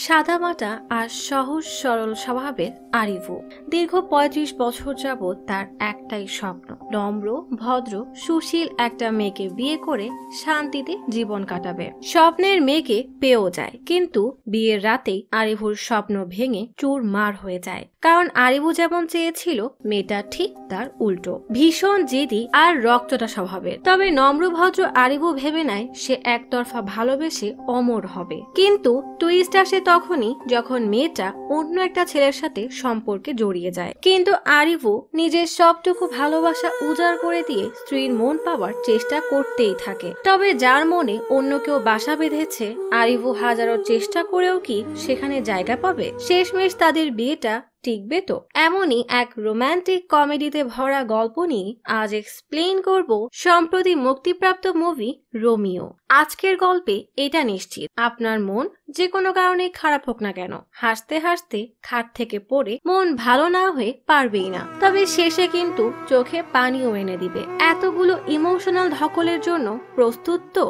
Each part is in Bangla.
সাদামাটা আর সহজ সরল স্বভাবের আরিভু দীর্ঘ ৩৫ বছর যাবৎ তার একটাই স্বপ্ন, নম্র ভদ্র সুশীল একটা মেয়েকে বিয়ে করে শান্তিতে জীবন কাটাবে। স্বপ্নের মেয়েকে পেয়েও যায়, কিন্তু বিয়ের রাতেই আরিভুর স্বপ্ন ভেঙে চুরমার হয়ে যায়। কারণ আরিভু যেমন চেয়েছিল মেয়েটা ঠিক তার উল্টো, ভীষণ জেদি আর রক্তটা স্বভাবের। তবে নম্র ভদ্র আরিভু ভেবে নেয় সে একতরফা ভালোবেসে অমর হবে, কিন্তু টুইস্ট আসে তখনই যখন মেয়েটা অন্য একটা ছেলের সাথে সম্পর্কে জড়িয়ে যায়। কিন্তু আরিভু নিজের সবটুকু ভালোবাসা উজাড় করে দিয়ে স্ত্রীর মন পাওয়ার চেষ্টা করতেই থাকে। তবে যার মনে অন্য কেউ বাসা বেঁধেছে, আরিভু হাজারো চেষ্টা করেও কি সেখানে জায়গা পাবে? শেষমেশ তাদের বিয়েটা টিকবে তো? এমনই এক রোমান্টিক কমেডিতে ভরা গল্প নিয়ে আজ এক্সপ্লেইন করব সম্প্রতি মুক্তিপ্রাপ্ত মুভি রোমিও। আজকের গল্পে এটা নিশ্চিত আপনার মন যে কোনো কারণে খারাপ হোক না কেন, হাসতে হাসতে খাট থেকে পড়ে মন ভালো না হয়ে পারবেই না। তবে শেষে কিন্তু চোখে পানিও এনে দিবে। এতগুলো ইমোশনাল ধকলের জন্য প্রস্তুত তো?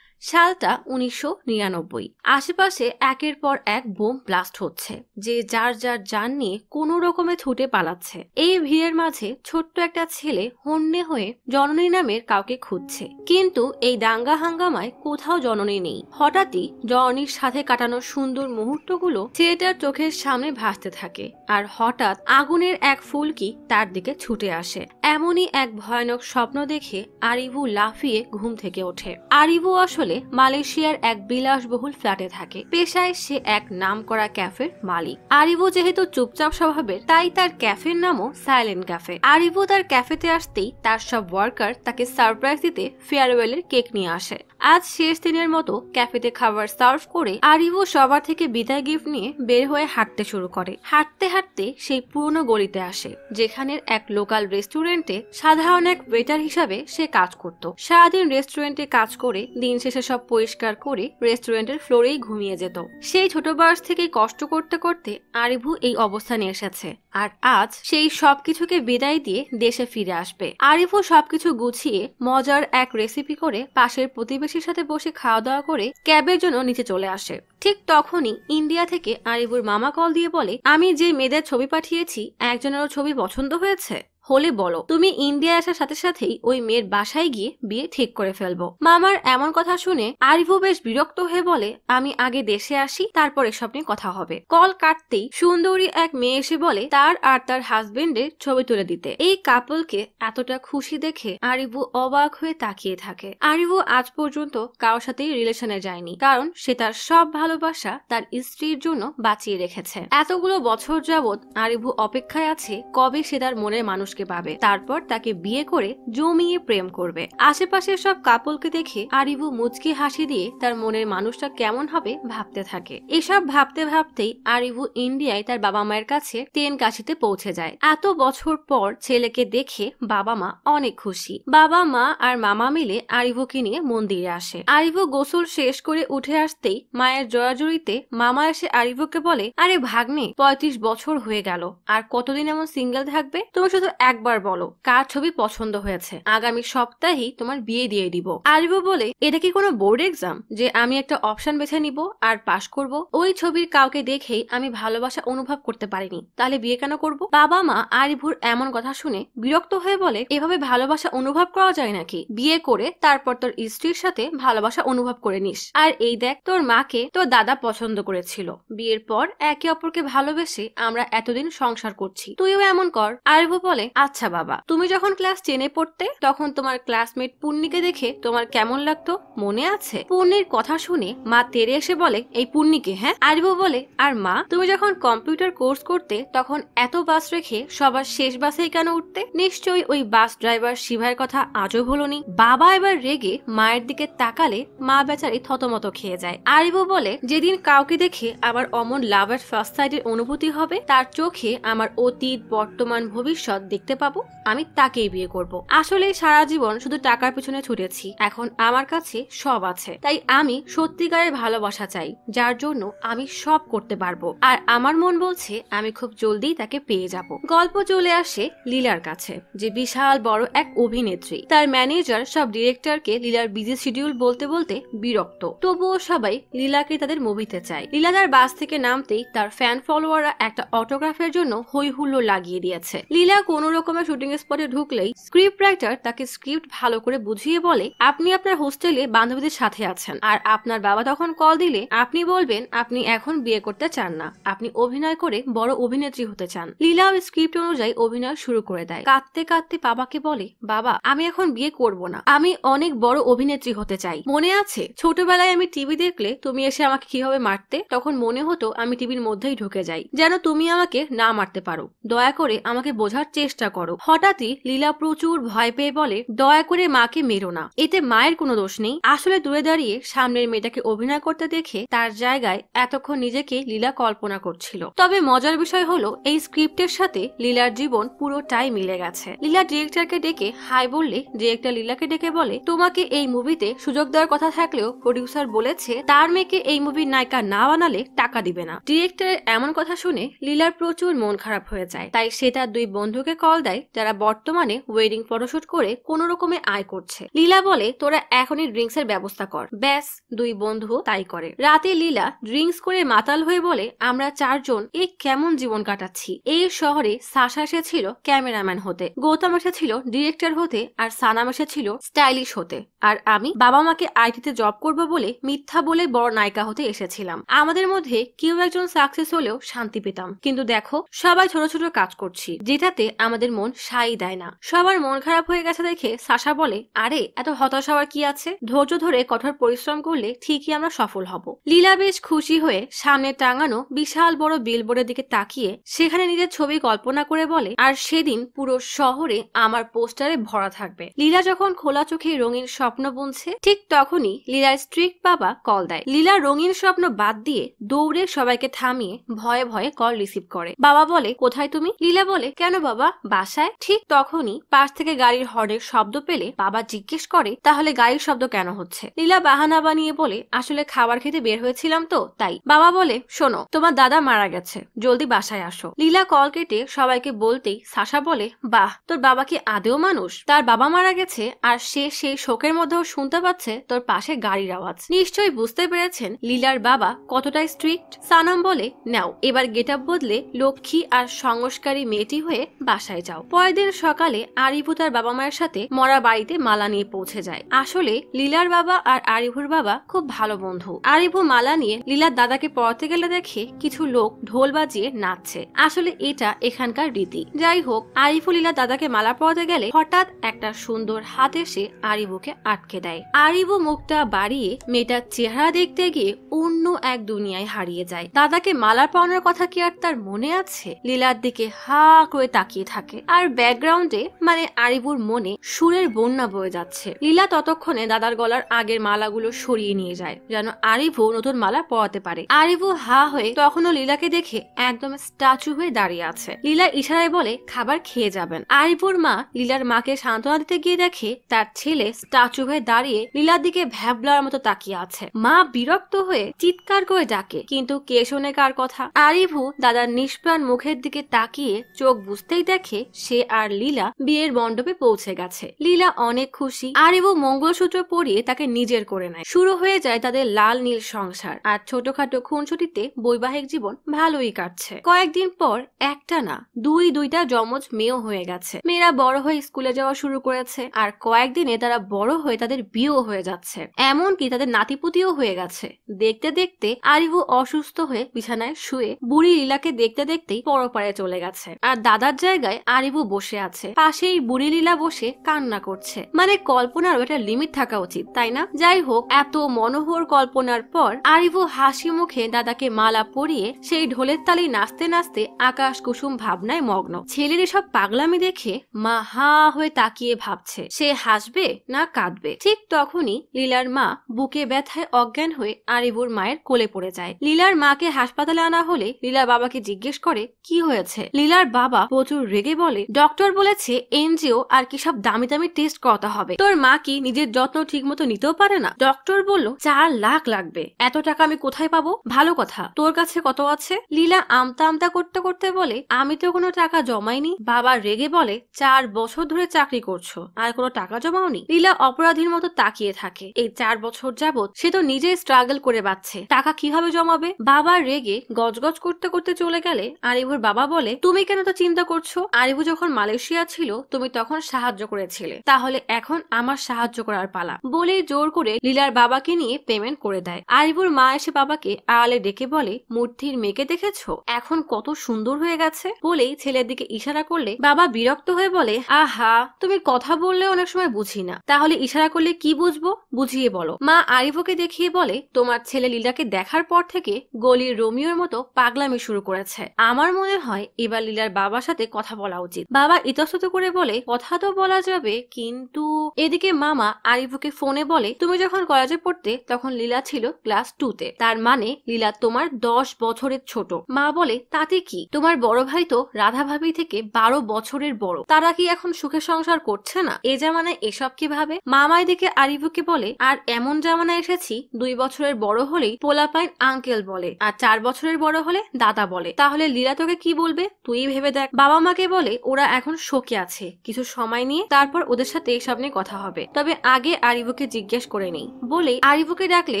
সালটা ১৯৯৯। আশেপাশে একের পর এক বোম ব্লাস্ট হচ্ছে, যে যার যার যান নিয়ে কোনো রকমে ছুটে পালাচ্ছে। এই ভিড়ের মাঝে ছোট্ট একটা ছেলে হন্যে হয়ে জননী নামের কাউকে খুঁজছে, কিন্তু এই দাঙ্গা হাঙ্গামায় কোথাও জননী নেই। হঠাৎই জননীর সাথে কাটানোর সুন্দর মুহূর্তগুলো ছেলেটার চোখের সামনে ভাসতে থাকে, আর হঠাৎ আগুনের এক ফুলকি তার দিকে ছুটে আসে। এমনই এক ভয়ানক স্বপ্ন দেখে আরিভু লাফিয়ে ঘুম থেকে ওঠে। আরিভু আসলে মালয়েশিয়ার এক বিলাসবহুল ফ্ল্যাটে থাকে। পেশায় সে এক নামকরা ক্যাফের মালিক। আরিভু যেহেতু চুপচাপ স্বভাবের, তাই তার ক্যাফের নামও সাইলেন্ট ক্যাফে। আরিভু তার ক্যাফেতে আসতেই তার সব ওয়ার্কার তাকে সারপ্রাইজ দিতে ফেয়ারওয়েলের কেক নিয়ে আসে। আজ শেষ দিনের মতো ক্যাফেতে খাবার সার্ভ করে আরিভু সবার থেকে বিদায় গিফট নিয়ে বের হয়ে হাঁটতে শুরু করে। হাঁটতে হাঁটতে সেই পুরনো গলিতে আসে, যেখানের এক লোকাল রেস্টুরেন্টে সাধারণ এক ওয়েটার হিসাবে সে কাজ করত। সারাদিন রেস্টুরেন্টে কাজ করে দিন শেষে সব পরিষ্কার করে রেস্টুরেন্টের ফ্লোরেই ঘুমিয়ে যেত। সেই ছোট বয়স থেকে কষ্ট করতে করতে আরিভু এই অবস্থানে এসেছে, আর আজ সেই সবকিছুকে বিদায় দিয়ে দেশে ফিরে আসবে। আরিভু সবকিছু গুছিয়ে মজার এক রেসিপি করে পাশের প্রতিবেশীর সাথে বসে খাওয়া দাওয়া করে ক্যাবের জন্য নিচে চলে আসে। ঠিক তখনই ইন্ডিয়া থেকে আরিভুর মামা কল দিয়ে বলে, আমি যে মেয়েদের ছবি পাঠিয়েছি একজনেরও ছবি পছন্দ হয়েছে, হলে বলো, তুমি ইন্ডিয়া আসার সাথে সাথেই ওই মেয়ের বাসায় গিয়ে বিয়ে ঠিক করে ফেলবো। মামার এমন কথা শুনে আরিভু বেশ বিরক্ত হয়ে বলে, আমি আগে দেশে আসি, তারপর এসব নিয়ে কথা হবে। কল কাটতেই সুন্দরী এক মেয়ে এসে বলে তার আর তার হাজবেন্ডের ছবি তুলে দিতে। এই কাপলকে এতটা খুশি দেখে আরিভু অবাক হয়ে তাকিয়ে থাকে। আরিভু আজ পর্যন্ত কারোর সাথেই রিলেশনে যায়নি, কারণ সে তার সব ভালোবাসা তার স্ত্রীর জন্য বাঁচিয়ে রেখেছে। এতগুলো বছর যাবৎ আরিভু অপেক্ষায় আছে কবে সে তার মনের মানুষ পাবে, তারপর তাকে বিয়ে করে জমিয়ে প্রেম করবে। আশেপাশের সব কাপলকে দেখে আরিভু মুচকি হাসি দিয়ে তার মনের মানুষটা কেমন হবে ভাবতে থাকে। এসব ভাবতে ভাবতেই আরিভু ইন্ডিয়ায় তার বাবা মায়ের কাছে তেনকাশিতে পৌঁছে যায়। এত বছর পর ছেলেকে দেখে বাবা মা অনেক খুশি। বাবা মা আর মামা মিলে আরিভুকে নিয়ে মন্দিরে আসে। আরিভু গোসল শেষ করে উঠে আসতেই মায়ের জড়াজড়িতে মামা এসে আরিভুকে বলে, আরে ভাগ্নে, ৩৫ বছর হয়ে গেল, আর কতদিন এমন সিঙ্গেল থাকবে? তুমি শুধু একবার বলো কার ছবি পছন্দ হয়েছে, আগামী সপ্তাহেই তোমার বিয়ে দিয়ে দিব। আরিভু বলে, এটা কি কোনো বোর্ড এক্সাম যে আমি একটা অপশন বেছে নিব আর পাশ করব? ওই ছবির কাউকে দেখেই আমি ভালোবাসা অনুভব করতে পারিনি, তাহলে বিয়ে কেন করব? বাবা মা আরিভুর এমন কথা শুনে বিরক্ত হয়ে বলে, এভাবে ভালোবাসা অনুভব করা যায় নাকি? বিয়ে করে তারপর তোর স্ত্রীর সাথে ভালোবাসা অনুভব করে নিস। আর এই দেখ, তোর মাকে তোর দাদা পছন্দ করেছিল, বিয়ের পর একে অপরকে ভালোবেসে আমরা এতদিন সংসার করছি, তুইও এমন কর। আরিভু বলে, আচ্ছা বাবা, তুমি যখন ক্লাস 10-এ পড়তে তখন তোমার ক্লাসমেট পুন্নিকে দেখে তোমার কেমন লাগতো মনে আছে? পুন্নির কথা শুনে মা তেরে এসে বলে, এই পুন্নিকে? হ্যাঁ। আরিভু বলে, আর মা, তুমি যখন কম্পিউটার কোর্স করতে তখন এত বাস রেখে সবার শেষ বাসেই কেন উঠতে? নিশ্চয়ই ওই বাস ড্রাইভার শিভার কথা আজও ভুলোনি। বাবা এবার রেগে মায়ের দিকে তাকালে মা বেচারি থতমত খেয়ে যায়। আরিভু বলে, যেদিন কাউকে দেখে আবার অমন লাভ এট ফার্স্ট সাইটের অনুভূতি হবে, তার চোখে আমার অতীত বর্তমান ভবিষ্যৎ দেখতে দেখতে পাবো আমি তাকেই বিয়ে করব। আসলে সারা জীবন শুধু টাকার পেছনে ছুটেছি, এখন আমার কাছে সব আছে, তাই আমি সত্যিকারের ভালোবাসা চাই যার জন্য আমি সব করতে পারবো। আর আমার মন বলছে আমি খুব জলদি তাকে পেয়ে যাব। গল্প চলে আসে লীলার কাছে, যে বিশাল বড় এক অভিনেত্রী। তার ম্যানেজার সব ডিরেক্টরকে লীলার বিজি শিডিউল বলতে বলতে বিরক্ত, তবুও সবাই লীলাকে তাদের মুভিতে চায়। লীলা তার বাস থেকে নামতেই তার ফ্যান ফলোয়াররা একটা অটোগ্রাফের জন্য হই হুল্লোড় লাগিয়ে দিয়েছে। লীলা কোন রকমের শুটিং স্পটে ঢুকলেই স্ক্রিপ্ট রাইটার তাকে স্ক্রিপ্ট ভালো করে বুঝিয়ে বলে, আপনি আপনার হোস্টেলে বান্ধবীদের সাথে আছেন, আর আপনার বাবা তখন কল দিলে আপনি বলবেন আপনি এখন বিয়ে করতে চান না, আপনি অভিনয় করে বড় অভিনেত্রী হতে চান। লীলাও স্ক্রিপ্ট অনুযায়ী অভিনয় শুরু করে দেয়। কাঁদতে কাঁদতে বাবাকে বলে, বাবা আমি এখন বিয়ে করব না, আমি অনেক বড় অভিনেত্রী হতে চাই। মনে আছে ছোটবেলায় আমি টিভি দেখলে তুমি এসে আমাকে কিভাবে মারতে, তখন মনে হতো আমি টিভির মধ্যেই ঢুকে যাই, যেন তুমি আমাকে না মারতে পারো, দয়া করে আমাকে বোঝার চেষ্টা করো। হঠাৎই লীলা প্রচুর ভয় পেয়ে বলে, দয়া করে মাকে মেরো না, এতে মায়ের কোনো দোষ নেই। আসলে দূরে দাঁড়িয়ে সামনের মেয়েটাকে অভিনয় করতে দেখে তার জায়গায় এতক্ষণ নিজেকে লীলা কল্পনা করছিল। তবে মজার বিষয় হলো এই স্ক্রিপ্টের সাথে লীলার জীবন পুরোটাই মিলে গেছে। লীলা ডিরেক্টরকে ডেকে হাই বললে ডিরেক্টর লীলাকে ডেকে বলে, তোমাকে এই মুভিতে সুযোগ দেওয়ার কথা থাকলেও প্রডিউসার বলেছে তার মেয়েকে এই মুভির নায়িকা না বানালে টাকা দিবে না। ডিরেক্টরের এমন কথা শুনে লীলার প্রচুর মন খারাপ হয়ে যায়, তাই সে তার দুই বন্ধুকে কল দেয় যারা বর্তমানে ওয়েডিং ফটোশুট করে কোন রকমে আয় করছে। লীলা বলে, তোরা এখনই ড্রিঙ্কস এর ব্যবস্থা কর। ব্যাস, দুই বন্ধু তাই করে। রাতে লীলা ড্রিঙ্কস করে মাতাল হয়ে বলে, আমরা চারজন এই কেমন জীবন কাটাচ্ছি। এই শহরে সাশা এসেছিল ক্যামেরাম্যান হতে, গৌতম এসেছিল ডিরেক্টর হতে, আর সানাম এসেছিল স্টাইলিশ হতে, আর আমি বাবা মাকে আইটিতে জব করবো বলে মিথ্যা বলে বড় নায়িকা হতে এসেছিলাম। আমাদের মধ্যে কেউ একজন সাকসেস হলেও শান্তি পেতাম, কিন্তু দেখো সবাই ছোট ছোট কাজ করছি যেটাতে আমাদের মন সাই দেয় না। সবার মন খারাপ হয়ে গেছে দেখে সাশা বলে, আরে এত হতাশ হওয়ার কি আছে, ধৈর্য ধরে কঠোর পরিশ্রম করলে ঠিকই আমরা সফল হব। লীলা বেশ খুশি হয়ে সামনে টাঙানো বিশাল বড় বিলবোর্ডের দিকে তাকিয়ে সেখানে নিজের ছবি কল্পনা করে বলে, আর সেদিন পুরো শহরে আমার পোস্টারে ভরা থাকবে। লীলা যখন খোলা চোখে রঙিন স্বপ্ন বুনছে, ঠিক তখনই লীলার স্ট্রিক্ট বাবা কল দেয়। লীলা রঙিন স্বপ্ন বাদ দিয়ে দৌড়ে সবাইকে থামিয়ে ভয়ে ভয়ে কল রিসিভ করে। বাবা বলে, কোথায় তুমি? লীলা বলে, কেন বাবা, বাসায়। ঠিক তখনই পাশ থেকে গাড়ির হর্নের শব্দ পেলে বাবা জিজ্ঞেস করে, তাহলে গাড়ির শব্দ কেন হচ্ছে? লীলা বাহানা বানিয়ে বলে, আসলে খাবার খেতে বের হয়েছিলাম তো তাই। বাবা বলে, শোনো তোমার দাদা মারা গেছে, জলদি বাসায় আসো। লীলা কল কেটে সবাইকে বলতেই সাশা বলে, বাহ, তোর বাবা কি আদেও মানুষ? তার বাবা মারা গেছে আর সে সেই শোকের মধ্যেও শুনতে পাচ্ছে তোর পাশে গাড়ির আওয়াজ। নিশ্চয়ই বুঝতে পেরেছেন লীলার বাবা কতটা স্ট্রিক্ট। সানাম বলে, নাও এবার গেট আপ বদলে লক্ষ্মী আর সংস্কারী মেয়েটি হয়ে বাসায় যাও। পরের দিন সকালে আরিভু তার বাবা মায়ের সাথে মরা বাড়িতে মালা নিয়ে পৌঁছে যায়। আসলে লীলার বাবা আর আরিভুর বাবা খুব ভালো বন্ধু। আরিভু মালা নিয়ে লীলার দাদাকে পড়াতে গেলে দেখে কিছু লোক ঢোল বাজিয়ে নাচছে। আসলে এটা এখানকার রীতি। যাই হোক, আরিভু লীলার দাদাকে মালা পড়াতে গেলে হঠাৎ একটা সুন্দর হাত এসে আরিভুকে আটকে দেয়। আরিভু মুখটা বাড়িয়ে মেয়েটার চেহারা দেখতে গিয়ে অন্য এক দুনিয়ায় হারিয়ে যায়। দাদাকে মালা পরানোর কথা কি আর তার মনে আছে? লীলার দিকে হা করে তাকিয়ে থাকে, আর ব্যাকগ্রাউন্ডে মানে আরিভুর মনে সুরের বন্যা বয়ে যাচ্ছে। লীলা ততক্ষণে দাদার গলার আগের মালাগুলো সরিয়ে নিয়ে যায় যেন আরিভু নতুন মালা পরাতে পারে। আরিভু হা হয়ে তখনও লীলাকে দেখে একদম স্ট্যাচু হয়ে দাঁড়িয়ে আছে। লীলা ইশারায় বলে, খাবার খেয়ে যাবেন। আরিভুর মা লীলার মাকে সান্ত্বনা দিতে গিয়ে দেখে তার ছেলে স্ট্যাচু হয়ে দাঁড়িয়ে লীলার দিকে ভ্যাবলার মতো তাকিয়ে আছে। মা বিরক্ত হয়ে চিৎকার করে ডাকে, কিন্তু কে শোনে কার কথা? আরিভু দাদার নিষ্প্রাণ মুখের দিকে তাকিয়ে চোখ বুঝতেই দেখে সে আর লীলা বিয়ের মণ্ডপে পৌঁছে গেছে। লীলা অনেক খুশি। আরিভু মঙ্গলসূত্র পরিয়ে তাকে নিজের করে নেয়। শুরু হয়ে যায় তাদের লাল নীল সংসার, আর ছোটখাটো খুনসুটিতে বৈবাহিক জীবন ভালোই কাটছে। কয়েকদিন পর একটা না দুইটা যমজ মেয়েও হয়ে গেছে। মেয়েরা বড় হয়ে স্কুলে যাওয়া শুরু করেছে, আর কয়েকদিনে তারা বড় হয়ে তাদের বিয়েও হয়ে যাচ্ছে, এমনকি তাদের নাতিপুতিও হয়ে গেছে। দেখতে দেখতে আরিভু অসুস্থ হয়ে বিছানায় শুয়ে বুড়ি লীলাকে দেখতে দেখতেই পরপারে চলে গেছে, আর দাদার জায়গায় আরিভু বসে আছে। পাশেই বুড়ি লীলা বসে কান্না করছে। মানে কল্পনারও একটা লিমিট থাকা উচিত, তাই না? যাই হোক, এত মনোহর কল্পনার পর আরিভু হাসি মুখে দাদাকে মালা পরিয়ে সেই ঢোলের তালি নাচতে নাচতে আকাশ কুসুম ভাবনায় মগ্ন। ছেলের এসব পাগলামি দেখে মা হা হয়ে তাকিয়ে ভাবছে সে হাসবে না কাঁদবে। ঠিক তখনই লীলার মা বুকে ব্যথায় অজ্ঞান হয়ে আরিভুর মায়ের কোলে পড়ে যায়। লীলার মাকে হাসপাতালে আনা হলে লীলার বাবাকে জিজ্ঞেস করে, কি হয়েছে? লীলার বাবা প্রচুর রেগে রেগে বলে, ডক্টর বলেছে এনজিও আর কি সব দামি দামি টেস্ট করাতে হবে, তোর মা কি নিজের যত্ন ঠিক মতো নিতেও পারে না? ডক্টর বলল 4 লাখ লাগবে, এত টাকা আমি কোথায় পাবো? ভালো কথা, তোর কাছে কত আছে? লীলা আমতা আমতা করতে করতে বলে, আমি তো কোনো টাকা জমাইনি। বাবা রেগে বলে, 4 বছর ধরে চাকরি করছো আর কোনো টাকা জমাওনি? লীলা অপরাধীর মতো তাকিয়ে থাকে। এই 4 বছর যাবত সে তো নিজেই স্ট্রাগল করে বাঁচছে, টাকা কিভাবে জমাবে? বাবা রেগে গজগজ করতে করতে চলে গেলে আরিভুর বাবা বলে, তুমি কেন তো চিন্তা করছো? আরিভু যখন মালয়েশিয়া ছিল তুমি তখন সাহায্য করেছিলে, তাহলে এখন আমার সাহায্য করার পালা। বলে জোর করে লীলার বাবাকে নিয়ে পেমেন্ট করে দেয়। আরিভুর মা এসে বাবাকে আড়ালে ডেকে বলে, মূর্তির মেয়েকে দেখেছো, এখন কত সুন্দর হয়ে গেছে? বলেই ছেলের দিকে ইশারা করলে বাবা বিরক্ত হয়ে বলে, আহা তুমি কথা বললে অনেক সময় বুঝি না, তাহলে ইশারা করলে কি বুঝবো, বুঝিয়ে বলো। মা আরিভুকে দেখিয়ে বলে, তোমার ছেলে লীলাকে দেখার পর থেকে গলির রোমিওর মতো পাগলামি শুরু করেছে। আমার মনে হয় এবার লীলার বাবার সাথে কথা বলা উচিত। বাবা ইতস্তত করে বলে, কথা তো বলা যাবে, কিন্তু এদিকে মামা আরিভুকে ফোনে বলে, তুমি যখন কলেজে পড়তে তখন লীলা ছিল ক্লাস 2-তে, তার মানে লীলা তোমার 10 বছরের ছোট। মা বলে, তাতে কি, তোমার বড় ভাই তো রাধা ভাবি থেকে 12 বছরের বড়, তারা কি এখন সুখে সংসার করছে না? এ জামানায় এসব কি ভাবে? মামা এদিকে আরিভুকে বলে, আর এমন জামানায় এসেছি 2 বছরের বড় হলেই পোলাপাইন আঙ্কেল বলে, আর 4 বছরের বড় হলে দাদা বলে, তাহলে লীলা তোকে কি বলবে তুই ভেবে দেখ। বাবা মাকে বলে, ওরা এখন শোকে আছে, কিছু সময় নিয়ে তারপর ওদের সাথে এসব নিয়ে কথা হবে, তবে আগে আরিভুকে জিজ্ঞেস করে নেই। বলে আরিভুকে ডাকলে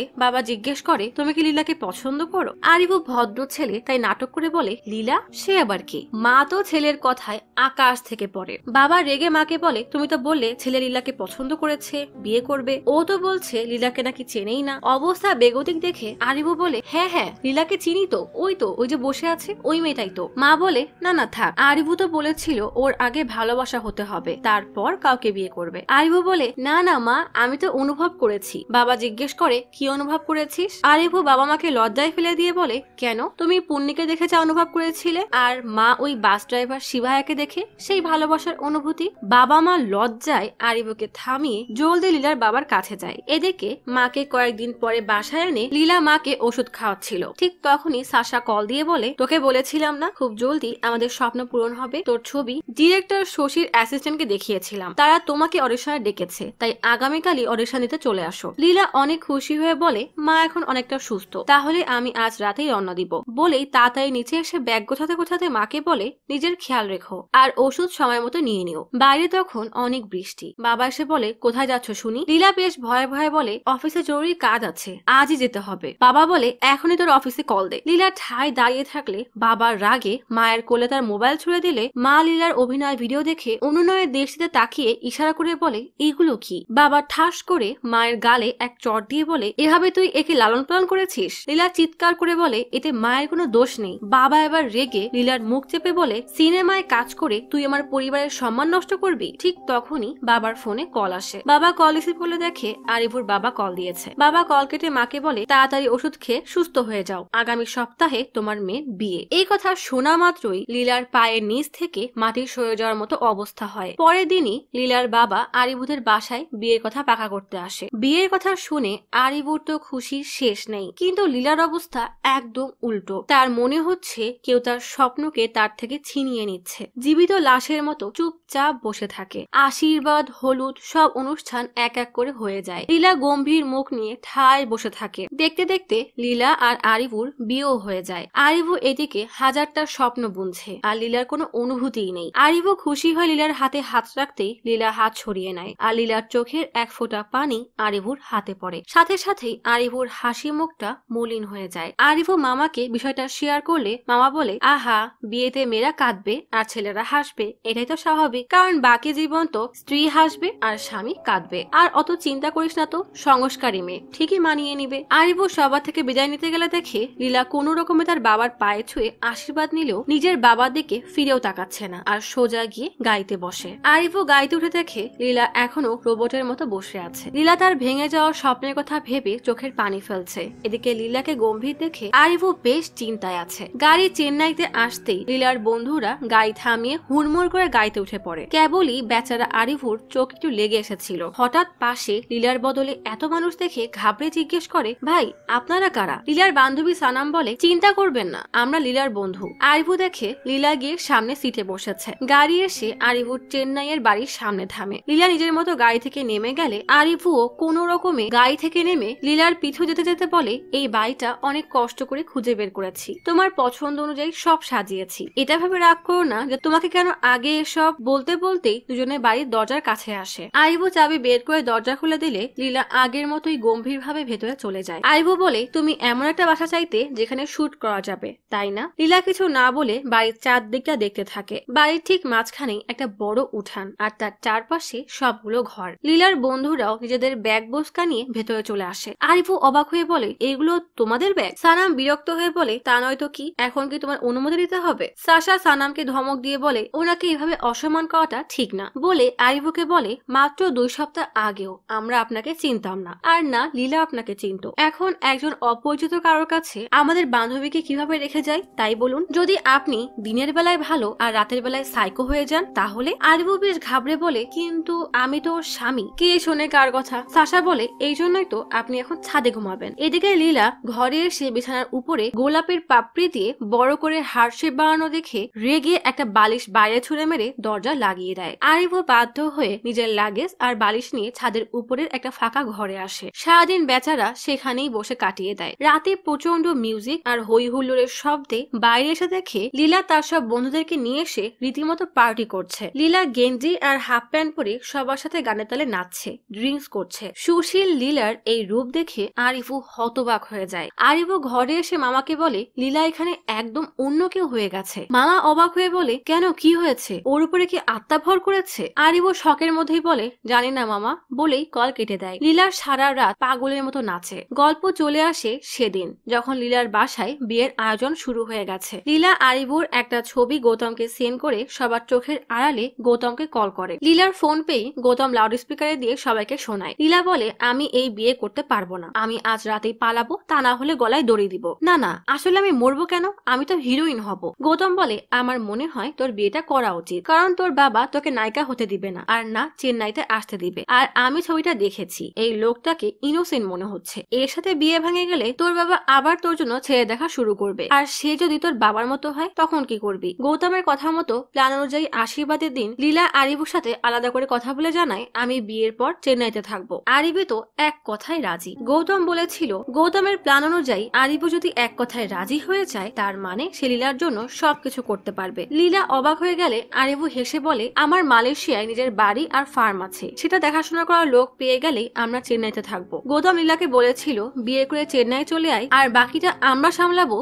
বাবা জিজ্ঞেস করে, তুমি কি লীলাকে পছন্দ করো? আরিভু ভদ্র ছেলে তাই নাটক করে বলে, লীলা সে আবার কি? মা তো ছেলের কথায় আকাশ থেকে পড়ে। বাবা রেগে মাকে বলে, তুমি তো বললে ছেলে লীলাকে পছন্দ করেছে, বিয়ে করবে, ও তো বলছে লীলাকে নাকি চেনেই না। অবস্থা বেগতিক দেখে আরিভু বলে, হ্যাঁ হ্যাঁ লীলাকে চিনি তো, ওই যে বসে আছে ওই মেয়েটাই তো। মা বলে, না না থাক, আরিভু তো বলেছিল ওর আগে ভালোবাসা হতে হবে, তারপর কাউকে বিয়ে করবে। আরিভু বলে, না না মা, আমি তো অনুভব করেছি। বাবা জিজ্ঞেস করে, কি অনুভব করেছিস? আরিভু বাবা মাকে লজ্জায় ফেলে দিয়ে বলে, কেন, তুমি পুন্নিকে দেখে যা অনুভব করেছিলে, আর মা ওই বাস ড্রাইভার শিবায়াকে দেখে সেই ভালোবাসার অনুভূতি। বাবা মা লজ্জায় আরিভুকে থামিয়ে জলদি লীলার বাবার কাছে যায়। এদিকে মাকে কয়েকদিন পরে বাসায় এনে লীলা মাকে ওষুধ খাওয়াচ্ছিল। ঠিক তখনই সাশা কল দিয়ে বলে, তোকে বলেছিলাম না খুব জলদি আমাদের স্বপ্ন পূরণ হবে, তোর ছবি ডিরেক্টর শশীর অ্যাসিস্ট্যান্টকে দেখিয়েছিলাম, তারা তোমাকে অডিশনে ডেকেছে, তাই আগামীকালই অডিশন দিতে চলে আসো। লীলা অনেক খুশি হয়ে বলে, মা এখন অনেকটা সুস্থ, তাহলে আমি আজ রাতেই রওনা দিব। বলেই তাড়াতাড়ি নিচে এসে ব্যাগ গোছাতে গোছাতে মাকে বলে, নিজের খেয়াল রেখো আর ওষুধ সময় মতো নিয়ে নিও। বাইরে তখন অনেক বৃষ্টি। বাবা এসে বলে, কোথায় যাচ্ছ শুনি? লীলা বেশ ভয়ে ভয়ে বলে, অফিসে জরুরি কাজ আছে, আজই যেতে হবে। বাবা বলে, এখনই তোর অফিসে কল দে। লীলা ঠায় দাঁড়িয়ে থাকলে বাবার রাগে মায়ের কোলে তার মোবাইল ছুড়ে দিলে মা লীলার অভিনয় ভিডিও দেখে অনুনয়ের দৃষ্টিতে তাকিয়ে ইশারা করে বলে, এগুলো কি? বাবা ঠাস করে মায়ের গালে এক চড় দিয়ে বলে, এভাবে তুই একে লালন পালন করেছিস? লীলা চিৎকার করে বলে, এতে মায়ের কোনো দোষ নেই। বাবা এবার রেগে লীলার মুখ চেপে বলে, সিনেমায় কাজ করে তুই আমার পরিবারের সম্মান নষ্ট করবি? ঠিক তখনই বাবার ফোনে কল আসে। বাবা কল রিসিভ করলে দেখে আরিভুর বাবা কল দিয়েছে। বাবা কল কেটে মাকে বলে, তাড়াতাড়ি ওষুধ খেয়ে সুস্থ হয়ে যাও, আগামী সপ্তাহে তোমার মেয়ের বিয়ে। এই কথা শোনা মাত্রই লীলার পায়ের নিচ থেকে মাটি সরে যাওয়ার মতো অবস্থা হয়। পরের দিনই লীলার বাবা আরিভুদের বাসায় বিয়ের কথা পাকা করতে আসে। বিয়ের কথা শুনে আরিভুর তো খুশির শেষ নেই, কিন্তু লীলার অবস্থা একদম উল্টো। তার মনে হচ্ছে কেউ তার স্বপ্নকে তার থেকে ছিনিয়ে নিচ্ছে। জীবিত লাশের মতো চুপচাপ বসে থাকে। আশীর্বাদ, হলুদ সব অনুষ্ঠান এক এক করে হয়ে যায়। লীলা গম্ভীর মুখ নিয়ে ঠায় বসে থাকে। দেখতে দেখতে লীলা আর আরিভুর বিয়েও হয়ে যায়। আরিভু এদিকে হাজারটা স্বপ্ন বুনছে আর লীলার কোনো অনুভূতিই নেই। আরিভু খুশি হয়ে লীলার হাতে হাত রাখতেই লীলা হাত সরিয়ে নেয় আর লীলার চোখের এক ফোঁটা পানি আরিভুর হাতে পড়ে। সাথে সাথেই আরিভুর হাসি মুখটা মলিন হয়ে যায়। আরিভু মামাকে বিষয়টা শেয়ার করলে মামা বলে, আহা, বিয়েতে মেয়েরা কাঁদবে আর ছেলেরা হাসবে, এটাই তো স্বাভাবিক, কারণ বাকি জীবন তো স্ত্রী হাসবে আর স্বামী কাঁদবে। আর অত চিন্তা করিস না তো, সংস্কারী মেয়ে ঠিকই মানিয়ে নিবে। আরিভু সবার থেকে বিদায় নিতে গেলে দেখে লীলা কোনো রকমে তার বাবার পায়ে ছুঁয়ে আশীর্বাদ নিলেও নিজের বাবার দিকে ফিরেও তাকাচ্ছে না আর সোজা গিয়ে গাইতে বসে। আরিভু গাইতে উঠে দেখে লীলা এখনো রোবটের মতো বসে আছে। লীলা তার ভেঙে যাওয়া স্বপ্নের কথা ভেবে চোখের পানি ফেলছে। এদিকে লীলাকে গম্ভীর দেখে আরিভু বেশ চিন্তায় আছে। গাড়ি চেন্নাইতে আসতেই লীলার বন্ধুরা গাড়ি থামিয়ে হুড়মুড় করে গাইতে উঠে পড়ে। কেবলই বেচারা আরিভুর চোখ একটু লেগে এসেছিল। হঠাৎ পাশে লীলার বদলে এত মানুষ দেখে ঘাবড়ে জিজ্ঞেস করে, ভাই আপনারা কারা? লীলার বান্ধবী সানাম বলে, চিন্তা করবেন না, আমরা লীলার বন্ধু। আরিভু দেখে লীলা গিয়ে সামনে সিটে সিটে বসেছে। গাড়ি এসে আরিভুর চেন্নাইয়ের বাড়ির সামনে থামে। লীলা নিজের মতো গাড়ি থেকে নেমে গেলে আরিভুও কোনো রকমে গাড়ি থেকে নেমে লীলার পিছু যেতে যেতে বলে, এই বাড়িটা অনেক কষ্ট করে খুঁজে বের করেছি, তোমার পছন্দ অনুযায়ী সব সাজিয়েছি। এটা ভেবে রাগ করো না যে তোমাকে কেন আগে এসব বলতে বলতেই দুজনে বাড়ির দরজার কাছে আসে। আরিভু চাবি বের করে দরজা খুলে দিলে লীলা আগের মতোই গম্ভীর ভাবে ভেতরে চলে যায়। আরিভু বলে, তুমি এমন একটা বাসা চাইতে যেখানে শুট করা যাবে, তাই না? লীলা কিছু না বলে বাড়ির চারদিকটা দেখতে থাকে। বাড়ির ঠিক মাঝখানেই একটা বড় উঠান আর তার চারপাশে সবগুলো ঘর। লীলার বন্ধুরাও নিজেদের ব্যাগ বস্কা নিয়ে ভেতরে চলে আসে। আরিভু অবাক হয়ে বলে, এগুলো তোমাদের ব্যাগ? সানাম বিরক্ত হয়ে বলে, তা নয় তো কি, এখন কি তোমার অনুমতি দিতে হবে? সাশা সানামকে ধমক দিয়ে বলে, ওনাকে এভাবে অসম্মান করাটা ঠিক না। বলে আরিভুকে বলে, মাত্র 2 সপ্তাহ আগেও আমরা আপনাকে চিনতাম না, আর না লীলা আপনাকে চিনত। এখন একজন অপরিচিত কারোর কাছে আমাদের বান্ধবীকে কিভাবে রেখে যায় তাই বলুন? যদি আপনি দিনের বেলায় ভালো আর রাতের বেলায় সাইকো হয়ে যান তাহলে? আরিভু বেশ ঘাবড়ে বলে, কিন্তু আমি তো ওর স্বামী। কে শোনে কার কথা? সাশা বলে, এই জন্যই তো আপনি এখন ছাদে ঘুমাবেন। এদিকে লীলা ঘরে এসে বিছানার উপরে গোলাপের পাপড়ি দিয়ে বড় করে হার্ট শেপ বানানো দেখে রেগে একটা বালিশ বাইরে ছুঁড়ে মেরে দরজা লাগিয়ে দেয়। আরিভু বাধ্য হয়ে নিজের লাগেজ আর বালিশ নিয়ে ছাদের উপরের একটা ফাঁকা ঘরে আসে। সারাদিন বেচারা সেখানেই বসে কাটিয়ে দেয়। রাতে প্রচন্ড মিউজিক আর হই হুল্লোড়ের শব্দে বাইরে এসে দেখে লীলা তার সব বন্ধুদেরকে নিয়ে এসে রীতিমতো পার্টি করছে। লীলা গেঞ্জি আর হাফ প্যান্ট পরে সবার সাথে গানে তালে নাচছে, ড্রিঙ্কস করছে। সুশীল লীলার এই রূপ দেখে আরিভু হতবাক হয়ে যায়। আরিভু ঘরে এসে মামাকে বলে, লীলা এখানে একদম অন্য কেউ হয়ে গেছে। মামা অবাক হয়ে বলে, কেন, কি হয়েছে? ওর উপরে কি আত্মা ভর করেছে? আরিভু শখের মধ্যেই বলে, জানি না মামা, বলেই কল কেটে দেয়। লীলার সারা রাত পাগলের মতো নাচে। গল্প চলে আসে সেদিন যখন লীলার বাসায় বিয়ের আয়োজন শুরু হয়ে গেছে। লীলা আরিভুর একটা ছবি গৌতমকে সেন্ড করে সবার চোখের আড়ালে গৌতমকে কল করে। লীলার ফোন পেয়ে গৌতম লাউড স্পিকারে দিয়ে সবাইকে শোনায়। লীলা বলে, আমি এই বিয়ে করতে পারবো না, আমি আজ রাতেই পালাবো, তা না হলে গলায় দড়ি দিব। না না, আসলে আমি মরবো কেন, আমি তো হিরোইন হব। গৌতম বলে, আমার মনে হয় তোর বিয়েটা করা উচিত, কারণ তোর বাবা তোকে নায়িকা হতে দিবে না, আর না চেন্নাইতে আসতে দিবে। আর আমি ছবিটা দেখেছি, এই লোকটাকে ইনোসেন্ট মনে হচ্ছে। এর সাথে বিয়ে ভেঙে গেলে তোর বাবা আবার তোর জন্য ছেড়ে দেখা শুরু করবে, আর সে যদি তোর বাবার মতো হয় তখন কি করবি? গৌতমের কথা মতো প্ল্যান অনুযায়ী আশীর্বাদের দিন লীলা আরিভুর সাথে আলাদা করে কথা বলে জানায়, আমি বিয়ের পর চেন্নাইতে থাকবো। আরিভু তো এক কথায় রাজি। গৌতম বলেছিল, গৌতমের প্ল্যান অনুযায়ী আরিভু যদি এক কথায় রাজি হয়ে যায় তার মানে সে লীলার জন্য সবকিছু করতে পারবে। লীলা অবাক হয়ে গেলে আরিভু হেসে বলে, আমার মালয়েশিয়ায় নিজের বাড়ি আর ফার্ম আছে, সেটা দেখাশোনা করার লোক পেয়ে গেলেই আমরা চেন্নাইতে থাকবো। গৌতম লীলাকে বলেছিল, বিয়ে করে চেন্নাই চলে আয়, আর বাকিটা আমরা সামলাবো,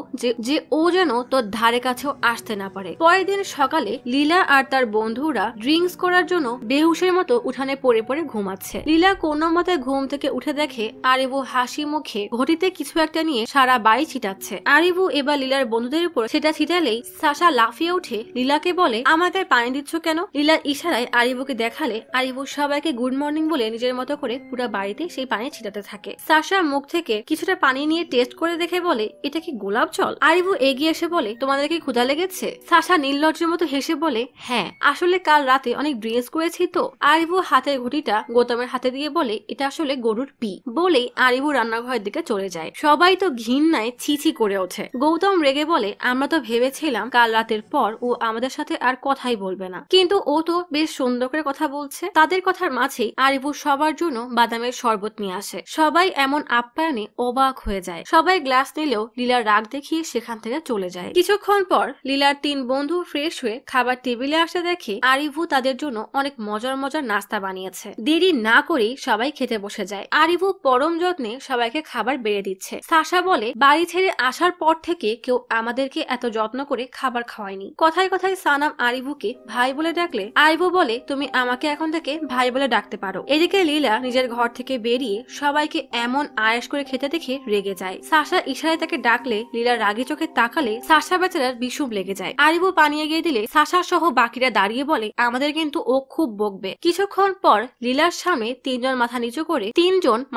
যে ও যেন তোর ধারে কাছেও আসতে না পারে। পরের দিন সকালে লীলা আর তার বন্ধুরা ড্রিঙ্কস করার জন্য বেহুশের মতো উঠানে পড়ে পড়ে ঘুমাচ্ছে। লীলা কোনো মতে ঘুম থেকে উঠে দেখে আরিভু হাসি মুখে ঘটিতে কিছু একটা নিয়ে সারা বাড়ি ছিটাচ্ছে। আরিভু এবার লীলার বন্ধুদের উপর সেটা ছিটালেই সাশা লাফিয়ে উঠে লীলাকে বলে, আমাকে পানি দিচ্ছ কেন? লীলার ইশারায় আরিভুকে দেখালে আরিভু সবাইকে গুড মর্নিং বলে নিজের মতো করে পুরো বাড়িতে সেই পানি ছিটাতে থাকে। সাশা মুখ থেকে কিছুটা পানি নিয়ে টেস্ট করে দেখে বলে, এটা কি গোলাপ জল? আরিভু এগিয়ে এসে বলে, তোমাদের কি ক্ষুধা লেগেছে? সাশা নির্লজ্জের মতো হেসে বলে, হ্যাঁ, আসলে কাল রাতে অনেক ড্রিঙ্কস করেছি তো। আরিভু হাতের ঘটিটা গৌতমের হাতে দিয়ে বলে, এটা আসলে গরুর পি। বলেই আরিভু রান্নাঘরের দিকে চলে যায়। সবাই তো ঘৃণায় ছিছি করে ওঠে। গৌতম রেগে বলে, আমরা তো ভেবেছিলাম কাল রাতের পর ও আমাদের সাথে আর কথাই বলবে না, কিন্তু ও তো বেশ সুন্দর করে কথা বলছে। তাদের কথার মাঝেই আরিভু সবার জন্য বাদামের শরবত নিয়ে আসে। সবাই এমন আপ্যায়নে অবাক হয়ে যায়। সবাই গ্লাস নিলেও লীলার রাগ দেখিয়ে সেখান থেকে চলে যায়। কিছুক্ষণ পর লীলার 3 বন্ধু ফ্রেশ হয়ে খাবার টেবিলে আসতে দেখে আরিভু তাদের জন্য অনেক মজার মজার নাস্তা বানিয়েছে। দেরি না করেই সবাই খেতে বসে যায়। আরিভু পরম যত্নে সবাইকে খাবার বেড়ে দিচ্ছে। সাশা বলে, বাড়ি ছেড়ে আসার পর থেকে কেউ আমাদেরকে এত যত্ন করে খাবার খাওয়ায়নি। কথায় কথায় সানাম আরিভুকে ভাই বলে ডাকলে আরিভু বলে, তুমি আমাকে এখন থেকে ভাই বলে ডাকতে পারো। এদিকে লীলা নিজের ঘর থেকে বেরিয়ে সবাইকে এমন আয়েশ করে খেতে দেখে রেগে যায়। সাশা ইশারায় তাকে ডাকলে লীলা রাগি চোখে তাকালে সাশা বেচারার বিষুম লেগে যায়। আরিভু পানি এগিয়ে দিলে সাশা সহ বাকিরা দাঁড়িয়ে বলে, আমাদের কিন্তু ও খুব বকবে। কিছুক্ষণ পর লীলার সামনে 3 জন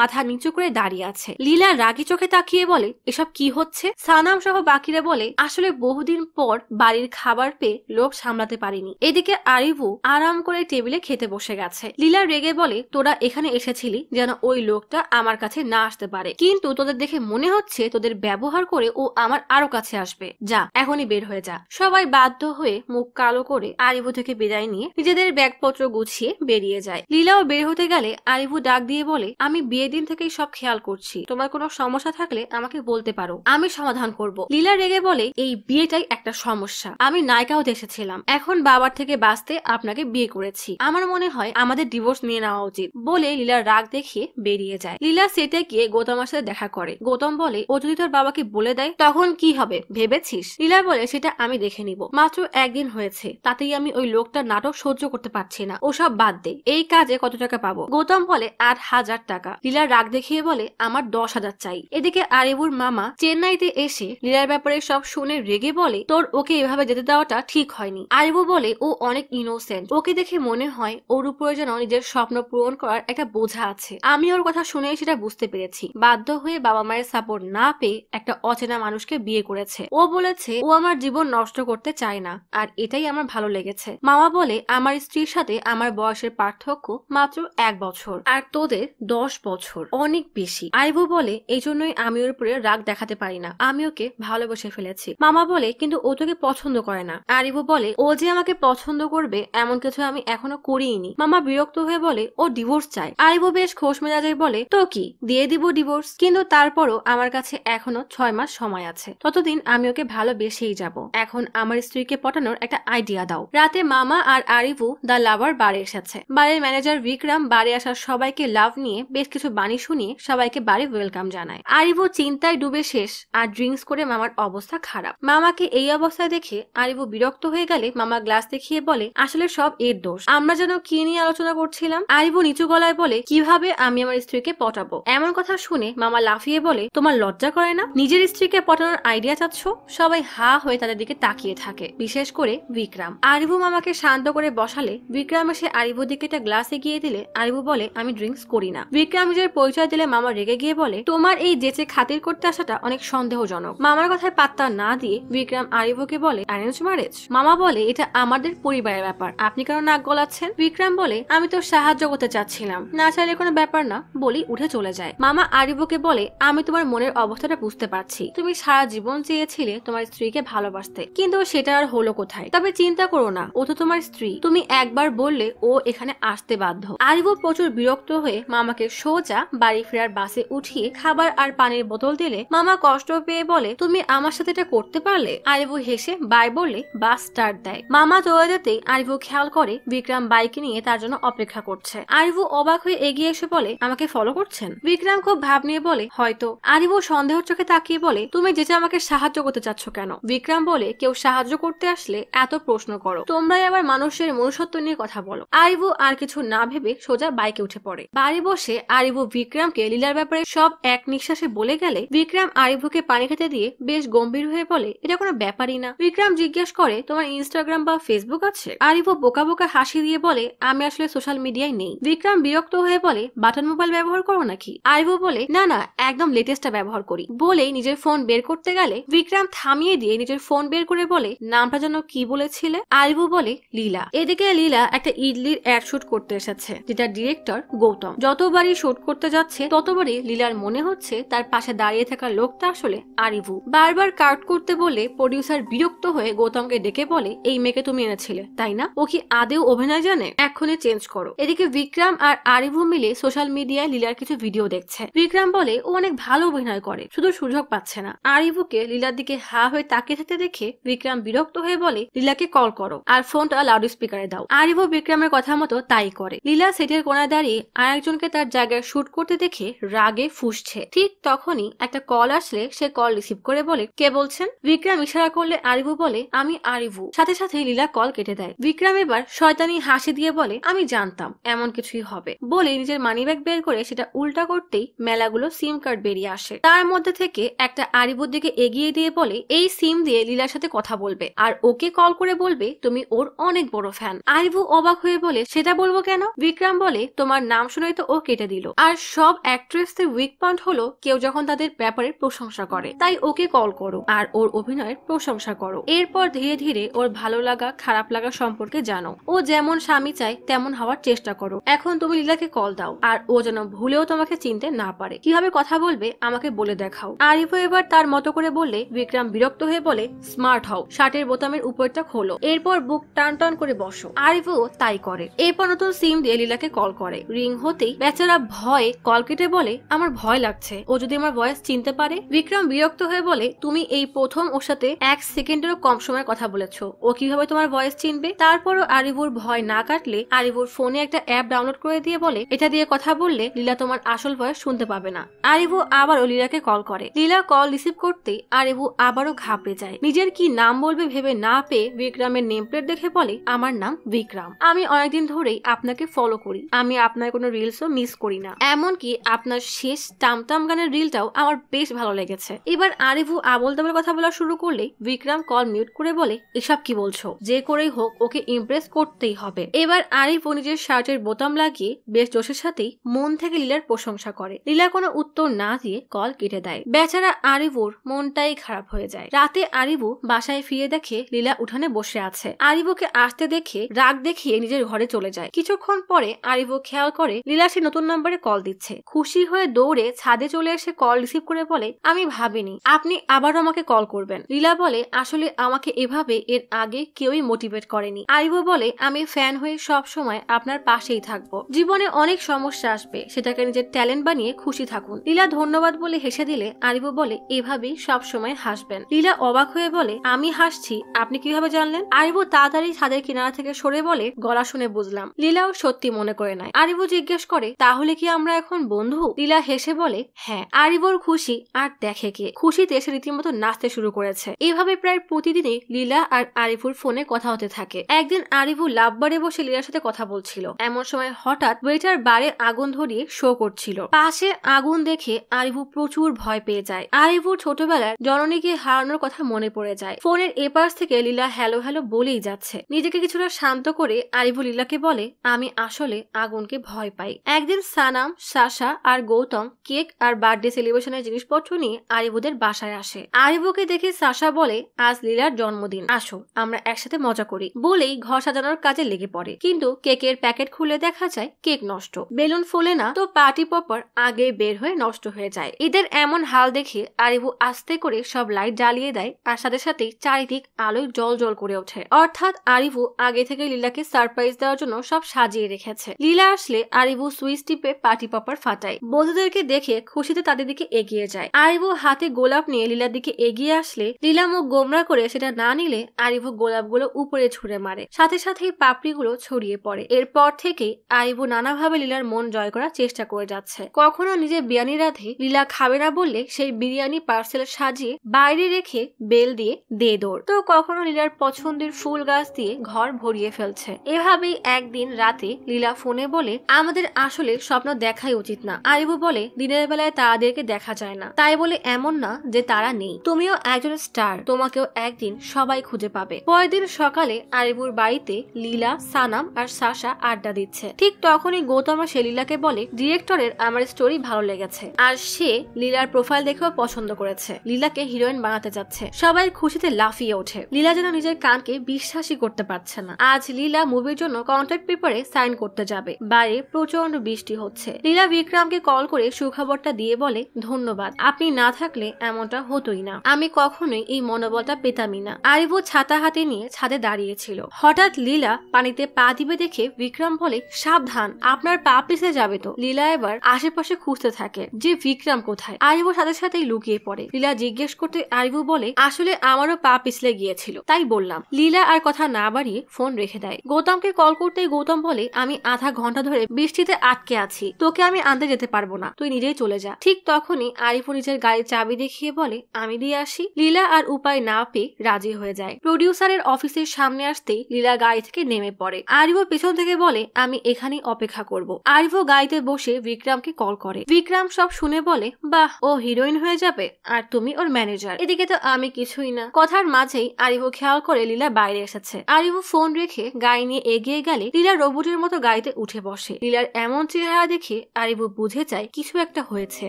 মাথা নিচু করে দাঁড়িয়ে আছে। লীলা রাগি চোখে তাকিয়ে বলে, এসব কি হচ্ছে? সানাম সহ বাকিরা বলে, আসলে বহুদিন পর বাড়ির খাবার পেয়ে লোভ সামলাতে পারিনি। এদিকে আরিভু আরাম করে টেবিলে খেতে বসে গেছে। লীলা রেগে বলে, তোরা এখানে এসেছিলি যেন ওই লোকটা আমার কাছে না আসতে পারে, কিন্তু তোদের দেখে মনে হচ্ছে তোদের ব্যবহার করে ও আমার আরো কাছে আসবে। যা, এখনই বের হয়ে যা। সবাই বাধ্য হয়ে হয়ে মুখ কালো করে আরিভু থেকে বিদায় নিয়ে নিজেদের ব্যাগপত্র গুছিয়ে বেরিয়ে যায়। লীলাও বের হতে গেলে আরিভু ডাক দিয়ে বলে, আমি বিয়ের দিন থেকেই সব খেয়াল করছি, তোমার কোনো সমস্যা থাকলে আমাকে বলতে পারো, আমি সমাধান করব। লীলা রেগে বলে, এই বিয়েটাই একটা সমস্যা, আমি নায়িকা হতে এসেছিলাম, এখন বাবার থেকে বাঁচতে আপনাকে বিয়ে করেছি, আমার মনে হয় আমাদের ডিভোর্স নিয়ে নেওয়া উচিত বলে লীলার রাগ দেখিয়ে বেরিয়ে যায়। লীলা সেটে গিয়ে গৌতমের সাথে দেখা করে। গৌতম বলে, ও যদি তোর বাবাকে বলে দেয় তখন কি হবে ভেবেছিস? লীলা বলে, সেটা আমি দেখে নিব, মাত্র একদিন হয়েছে, তাতেই আমি ওই লোকটার নাটক সহ্য করতে পারছি না, ওসব বাদ দে, এই কাজে কত টাকা পাবো? গৌতম বলে, 8,000 টাকা। লীলার রাগ দেখিয়ে বলে, আমার 10,000 চাই। এদিকে আরিবুর মামা চেন্নাইতে এসে লীলার ব্যাপারে সব শুনে রেগে বলে, তোর ওকে এভাবে যেতে দেওয়াটা ঠিক হয়নি। আরিবু বলে, ও অনেক ইনোসেন্ট, ওকে দেখে মনে হয় ওর উপরে যেন নিজের স্বপ্ন পূরণ করার একটা বোঝা আছে। আমি ওর কথা শুনে সেটা বুঝতে পেরেছি, বাধ্য হয়ে বাবা মায়ের সাপোর্ট না পেয়ে একটা অচেনা মানুষকে বিয়ে করেছে। ও বলেছে ও আমার জীবন নষ্ট করতে চায় না, আর এটাই আমার ভালো লেগেছে। মামা বলে, আমার স্ত্রীর সাথে আমার বয়সের পার্থক্য মাত্র 1 বছর, আর তোদের 10 বছর, অনেক বেশি। আরিবু বলে, এই জন্যই আমি ওর উপরে রাগ দেখাতে পারি না, আমি ওকে ভালোবেসে ফেলেছি। মামা বলে, কিন্তু ও তোকে পছন্দ করে না। আরিবু বলে, ও যে আমাকে পছন্দ করবে এমন কিছু আমি এখনো করিনি। মামা বিরক্ত হয়ে বলে, ও ডিভোর্স চায়। আরিবু বেশ খোশ মেজাজে বলে, তো কি, দিয়ে দিব ডিভোর্স, কিন্তু তারপরও আমার কাছে এখনো 6 মাস সময় আছে, ততদিন আমি ওকে ভালোবেসেই যাব। এখন আমার স্ত্রীকে পটানোর একটা আইডিয়া দাও। রাতে মামা আর আরিবু দা লাভার বাড়ি এসেছে। বাড়ির ম্যানেজার বিক্রম বাড়ি আসার সবাইকে লাভ নিয়ে বেশ কিছু বাণী শুনিয়ে সবাইকে বাড়ি ওয়েলকাম জানায়। আরিবু চিন্তায় ডুবে শেষ, আর ড্রিঙ্কস করে মামার অবস্থা খারাপ। মামাকে এই অবস্থায় দেখে আরিবু বিরক্ত হয়ে গেলে মামা গ্লাস দেখিয়ে বলে, আসলে সব এর দোষ, আমরা যেন কি নিয়ে আলোচনা করছিলাম? আরিবু নিচু গলায় বলে, কিভাবে আমি আমার স্ত্রীকে পটাবো। এমন কথা শুনে মামা লাফিয়ে বলে, তোমার লজ্জা করে না? নিজের স্ত্রীকে পটানোর আইডিয়া চাচ্ছ? সবাই হা হয়ে তাদের দিকে তাকিয়ে থাকে, বিশেষ করে বিক্রম। আরিবু মামাকে শান্ত করে বসালে বিক্রম এসে আরিবুর দিকে একটা গ্লাস এগিয়ে দিলে আরিবু বলে, আমি ড্রিঙ্কস করি না। বিক্রম নিজের পরিচয় দিলে মামা রেগে গিয়ে বলে, তোমার এই জেচে খাতির করতে আসাটা অনেক সন্দেহজনক। মামার কথায় পাত্তা না দিয়ে বিক্রম আরিবুকে বলে, অ্যারেঞ্জ ম্যারেজ? মামা বলে, এটা আমাদের পরিবারের ব্যাপার, আপনি কেন নাক গলাচ্ছেন? বিক্রম বলে, আমি তো সাহায্য করতে চাচ্ছিলাম, না চাইলে কোনো ব্যাপার না, বলি উঠে চলে যায়। মামা আরিবুকে বলে, আমি তোমার মনের অবস্থাটা বুঝতে পারছি, তুমি সারা জীবন চেয়েছিলে তোমার স্ত্রীকে ভালোবাসতে, কিন্তু সেটা আর হলো কোথায়? তবে চিন্তা করো না, ও তো তোমার স্ত্রী, তুমি একবার বললে ও এখানে আসতে বাধ্য। আরিবু প্রচুর বিরক্ত হয়ে মামাকে সোজা বাড়ি ফেরার বাসে উঠিয়ে খাবার আর পানির বোতল দিলে মামা কষ্ট পেয়ে বলে, তুমি আমার সাথে এটা করতে পারলে? আরিবু হেসে বাই বললে বাস স্টার্ট দেয়। মামা চলে যেতেই আরিবু খেয়াল করে বিক্রম বাইক নিয়ে তার জন্য অপেক্ষা করছে। আরিবু অবাক হয়ে এগিয়ে এসে বলে, আমাকে ফলো করছেন? বিক্রম খুব ভাব নিয়ে বলে, হয়তো। আরিবু সন্দেহের চোখে তাকিয়ে বলে, তুমি যেটা আমাকে সাহায্য করতে চাচ্ছ কেন? বিক্রম বলে, কেউ সাহায্য করতে আসলে এত প্রশ্ন করো, তোমরাই আবার মানুষের মনুষ্যত্ব নিয়ে কথা বলো। আরিবু আর কিছু না ভেবে সোজা বাইকে উঠে পড়ে। বাড়ি বসে আরিবু বিক্রমকে লীলার ব্যাপারে সব এক নিঃশ্বাসে বলে গেলে বিক্রম আরিবুকে পানি খেতে দিয়ে বেশ গম্ভীর হয়ে বলে, এটা কোনো ব্যাপারই না। বিক্রম জিজ্ঞেস করে, তোমার ইনস্টাগ্রাম বা ফেসবুক আছে? আরিবু বোকা বোকা হাসি দিয়ে বলে, আমি আসলে সোশ্যাল মিডিয়ায় নেই। বিক্রম বিরক্ত হয়ে বলে, বাটন মোবাইল ব্যবহার করো নাকি? আরিবু বলে, না না, একদম লেটেস্টটা ব্যবহার করি। বলেই নিজের ফোন বের করতে গেলে বিক্রম থামিয়ে দিয়ে নিজের ফোন বের করে বলে, নামটা যেন কি বলেছিলে? আরিবু বলে, লীলা। এদিকে লীলা একটা ইডলির অ্যাড শুট করতে এসেছে, যেটা ডিরেক্টর গৌতম। যতবারই শুট করতে যাচ্ছে ততবারই লীলার মনে হচ্ছে তার পাশে দাঁড়িয়ে থাকা লোকটা আসলে আরিবু। বারবার কাট করতে বলে প্রডিউসার বিরক্ত হয়ে গৌতমকে ডেকে বলে, এই মেয়েকে তুমি এনেছিলে তাই না? ও কি আদেও অভিনয় জানে? এক্ষুনি চেঞ্জ করো। এদিকে বিক্রম আর আরিবু মিলে সোশ্যাল মিডিয়ায় লীলার কিছু ভিডিও দেখছে। বিক্রম বলে, ও অনেক ভালো অভিনয় করে, শুধু সুযোগ পাচ্ছে না। আরিবুকে লীলার দিকে হা হয়ে তাকিয়ে থাকতে দেখে বিক্রম বিরক্ত হয়ে বলে, লীলাকে কল করো আর ফোনটা লাউড স্পিকারে দাও। আরিবু বিক্রমের কথা মতো তাই করে। লীলা সেটের কোনায় দাঁড়িয়ে আরেকজনকে তার জায়গায় শুট করতে দেখে রাগে ফুঁসছে। ঠিক তখনই একটা কল আসলে সে কল রিসিভ করে বলে, কে বলছেন? বিক্রম ইশারা করলে আরিবু বলে, আমি আরিবু। সাথে সাথে লীলা কল কেটে দেয়। বিক্রম এবার শয়তানি হাসি দিয়ে বলে, আমি জানতাম এমন কিছুই হবে, বলে নিজের মানিব্যাগ বের করে সেটা উল্টা করতেই মেলাগুলো সিম কার্ড বেরিয়ে আসে। তার মধ্যে থেকে একটা আরিবুর দিকে এগিয়ে দিয়ে বলে, এই সিম দিয়ে লীলার সাথে কথা বলবে আর ওকে কল করে বলবে তুমি ওর অনেক বড় ফ্যান। আরিবু অবাক হয়ে বলে, সেটা বলবো কেন? বিক্রম বলে, তোমার নাম শুনেই তো ও কেটে দিল। আর সব অ্যাক্ট্রেসদের উইক পয়েন্ট হলো কেউ যখন তাদের ব্যাপারে প্রশংসা করে, তাই ওকে কল করো আর ওর অভিনয়ের প্রশংসা করো। এরপর ধীরে ধীরে ওর ভালো লাগা খারাপ লাগা সম্পর্কে জানো। ও যেমন স্বামী চায় তেমন হওয়ার চেষ্টা করো। এখন তুমি লীলাকে কল দাও আর ও যেন ভুলেও তোমাকে চিনতে না পারে। কিভাবে কথা বলবে আমাকে বলে দেখাও। আরিফু এবার তার মতো করে বললে বিক্রম বিরক্ত হয়ে বলে, স্মার্ট হও, শার্টের বোতামের ফোনের উপরটা খোলো, এরপর বুক টান টান করে বসো। আরিফও তাই করে। এরপর নতুন সিম দিয়ে লীলাকে কল করে। রিং হতেই বেচারা ভয়ে কল কেটে বলে, আমার ভয় লাগছে, ও যদি আমার ভয়েস চিনতে পারে। বিক্রম বিরক্ত হয়ে বলে, তুমি এই প্রথম ওর সাথে 1 সেকেন্ডেরও কম সময় কথা বলেছো, ও কিভাবে তোমার ভয়েস চিনবে? তারপরও আরিফুর ভয় না কাটলে আরিফুর ফোনে একটা অ্যাপ ডাউনলোড করে দিয়ে বলে, এটা দিয়ে কথা বললে লীলা তোমার আসল ভয়েস শুনতে পাবে না। আরিফু আবারও লীলাকে কল করে। লীলা কল রিসিভ করতে আরিফু আবারও ঘাবড়ে যায়। নিজের কি নাম বলবে ভেবে না পেয়ে বিক্রমের নেম প্লেট দেখে বলে, আমার নাম বিক্রম, আমি অনেকদিন ধরেই আপনাকে ফলো করি, আমি আপনার কোনো রিলসও মিস করি না, এমনকি আপনার শেষ টামটাম গানের রিলটাও আমার বেশ ভালো লেগেছে। এবার আরিফু আবল তাবল কথা বলা শুরু করলে বিক্রম কল মিউট করে বলে, এসব কি বলছো? যে করেই হোক ওকে ইমপ্রেস করতেই হবে। এবার আরিফু নিজের শার্টের বোতাম লাগিয়ে বেশ জোশের সাথেই মন থেকে লীলার প্রশংসা করে। লীলা কোনো উত্তর না দিয়ে কল কেটে দেয়। বেচারা আরিফুর মনটাই খারাপ হয়ে যায়। রাতে আরিফু বাসায় ফিরে দেখে লীলা উঠানে বসে আছে। আরিফুকে আসতে দেখে রাগ দেখিয়ে নিজের ঘরে চলে যায়। কিছুক্ষণ পরে আরিফু খেয়াল করে লীলা সে নতুন নম্বরে কল দিচ্ছে। খুশি হয়ে দৌড়ে ছাদে চলে এসে কল রিসিভ করে বলে, আমি ভাবিনি আপনি আবারও আমাকে কল করবেন। লীলা বলে, আসলে আমাকে এভাবে এর আগে কেউই মোটিভেট করেনি। আরিফু বলে, আমি ফ্যান হয়ে সব সময় আপনার পাশেই থাকবো, জীবনে অনেক সমস্যা আসবে, সেটাকে নিজের ট্যালেন্ট বানিয়ে খুশি থাকুন। লীলা ধন্যবাদ বলে হেসে দিলে আরিফু বলে, এভাবেই সব সময় হাসবেন। লীলা অবাক হয়ে বলে, আমি হাসছি আপনি কিভাবে জানলেন? আরিফু তাড়াতাড়ি ছাদের কিনারা থেকে সরে বলে, গলা শুনে বুঝলাম। লীলাও সত্যি মনে করে নেয়। আরিফু জিজ্ঞেস করে, তাহলে কি আমরা এখন বন্ধু? লীলা হেসে বলে, হ্যাঁ। আরিফুর খুশি আর দেখে কে, খুশিতে সে রীতিমতো নাচতে শুরু করেছে। এভাবে প্রায় প্রতিদিনই লীলা আর আরিফুর ফোনে কথা হতে থাকে। একদিন আরিফু লাভ বারে বসে লীলার সাথে কথা বলছিল। এমন সময় হঠাৎ ওয়েটার বারে আগুন ধরিয়ে শো করছিল। পাশে আগুন দেখে আরিফু প্রচুর ভয় পেয়ে যায়। আরিফুর ছোটবেলার জননীকে হারানোর কথা মনে পড়ে যায়। ফোনের এপাশ থেকে লীলা হ্যালো হ্যালো বলেই যাচ্ছে। নিজেকে কিছুটা শান্ত করে আরিফু লীলাকে বলে, আমি আসলে আগুনকে ভয় পাই। একদিন সানাম, সাশা আর গৌতম কেক আর বার্থডে সেলিব্রেশনের জিনিসপত্র নিয়ে আরিফুদের বাসায় আসে। আরিফুকে দেখে সাশা বলে, আজ লীলার জন্মদিন, আসো আমরা একসাথে মজা করি। বলেই ঘর সাজানোর কাজে লেগে পড়ে। কিন্তু কেকের প্যাকেট খুলে দেখা যায় কেক নষ্ট, বেলুন ফোলে না তো পার্টি পপার আগে বের হয়ে নষ্ট হয়ে যায়। এদের এমন হাল দেখে আরিফু আস্তে করে সব লাইট জ্বালিয়ে দেয় আর সাথে সাথেই চারিদিক আলোয় জল জল করে ওঠে। অর্থাৎ আরিফু আগে থেকে লীলাকে সারপ্রাইজ দেওয়ার জন্য সব সাজিয়ে রেখেছে। লীলা আসলে আরিফু সুইচ টিপে পার্টি পপার ফাটায়। বন্ধুদেরকে দেখে খুশিতে তাদের দিকে এগিয়ে যায়। আরিফু হাতে গোলাপ নিয়ে লীলার দিকে এগিয়ে আসলে লীলা মুখ গোমরা করে সেটা না নিলে আরিফু গোলাপগুলো উপরে ছুঁড়ে মারে। সাথে সাথেই পাপড়িগুলো ছড়িয়ে পড়ে। এরপর থেকে আরিফু নানাভাবে লীলার মন জয় করার চেষ্টা করে যাচ্ছে। কখনো নিজে বিরিয়ানি রাঁধে, লীলা খাবে না বললে সেই বিরিয়ানি পার্সেল সাজিয়ে বাইরে রেখে বেল দিয়ে দে দৌড়। তো কখনো লীলার পছন্দের ফুল গাছ দিয়ে ঘর ভরিয়ে ফেলছে। এভাবেই একদিন রাতে লীলা ফোনে বলে, আমাদের আসলে স্বপ্ন দেখাই উচিত না। আরিফু বলে, দিনের বেলায় তারাদেরকে দেখা যায় না, তাই বলে এমন না যে তারা নেই, তুমিও একজন স্টার, তোমাকেও একদিন সবাই খুঁজে পাবে। পরের দিন সকালে আরিফুর বাড়িতে লীলা, সানাম আর সাশা আড্ডা দিচ্ছে। ঠিক তখনই গৌতম সে লীলাকে বলে, ডিরেক্টরের আমার স্টোরি ভালো লেগেছে আর সে লীলার প্রোফাইল দেখেও পছন্দ করেছে, লীলাকে হিরোইন বানাতে যাচ্ছে। সবাই খুশিতে লাফিয়ে ওঠে। লীলা যেন নিজের কানকে বিশ্বাসই করতে পারছে না। আজ লীলা মুভির জন্য কন্ট্রাক্ট পেপারে সাইন করতে যাবে। বাইরে প্রচন্ড বৃষ্টি হচ্ছে। লীলা বিক্রমকে কল করে সুখবরটা দিয়ে বলে, ধন্যবাদ, আপনি না থাকলে এমনটা হতোই না, আমি কখনোই এই মনোবলটা পেতামই না। আরিফু ছাতা হাতে নিয়ে ছাদে দাঁড়িয়েছিল। হঠাৎ লীলা পানিতে পা দিবে দেখে বিক্রম বলে, সাবধান, আপনার পা পিছলে যাবে তো। লীলা এবার আশেপাশে খুঁজতে থাকে যে বিক্রম কোথায়। আরিফুর সাথে সাথেই লুকিয়ে পড়ে। লীলা জিজ্ঞেস করতে আরিফু বলে, আসলে আমারও পা পিছলে গিয়েছিল, তাই বললাম। লীলা আর কথা না বাড়িয়ে ফোন রেখে দেয়। গৌতমকে কল করতেই গৌতম বলে, আমি আধা ঘন্টা ধরে বৃষ্টিতে আটকে আছি, তোকে আমি আনতে যেতে পারবো না, তুই নিজেই চলে যা। ঠিক তখনই আরিফু নিজের গাড়ির চাবি দেখিয়ে বলে, আমি দিয়ে আসি। লীলা আর উপায় না পেয়ে রাজি হয়ে যায়। প্রডিউসারের অফিসের সামনে আসতেই লীলা গাড়ি থেকে নেমে পড়ে। আরিফু পেছন থেকে বলে, আমি এখানেই অপেক্ষা করব। আরিফু গাড়িতে বসে বিক্রমকে কল করে। বিক্রম সব শুনে বলে, বাহ, ও হিরোইন হয়ে যাবে আর তুমি ওর ম্যানেজার, এদিকে তো আমি কিছুই না। কথার মাঝেই আরিফু খেয়াল করে লীলা বাইরে এসেছে। আরিফু ফোন রেখে গাড়ি নিয়ে এগিয়ে গেলে লীলা রোবটের মতো গাড়িতে উঠে বসে। লীলার এমন চেহারা দেখে আরিফু বুঝে যায় কিছু একটা হয়েছে।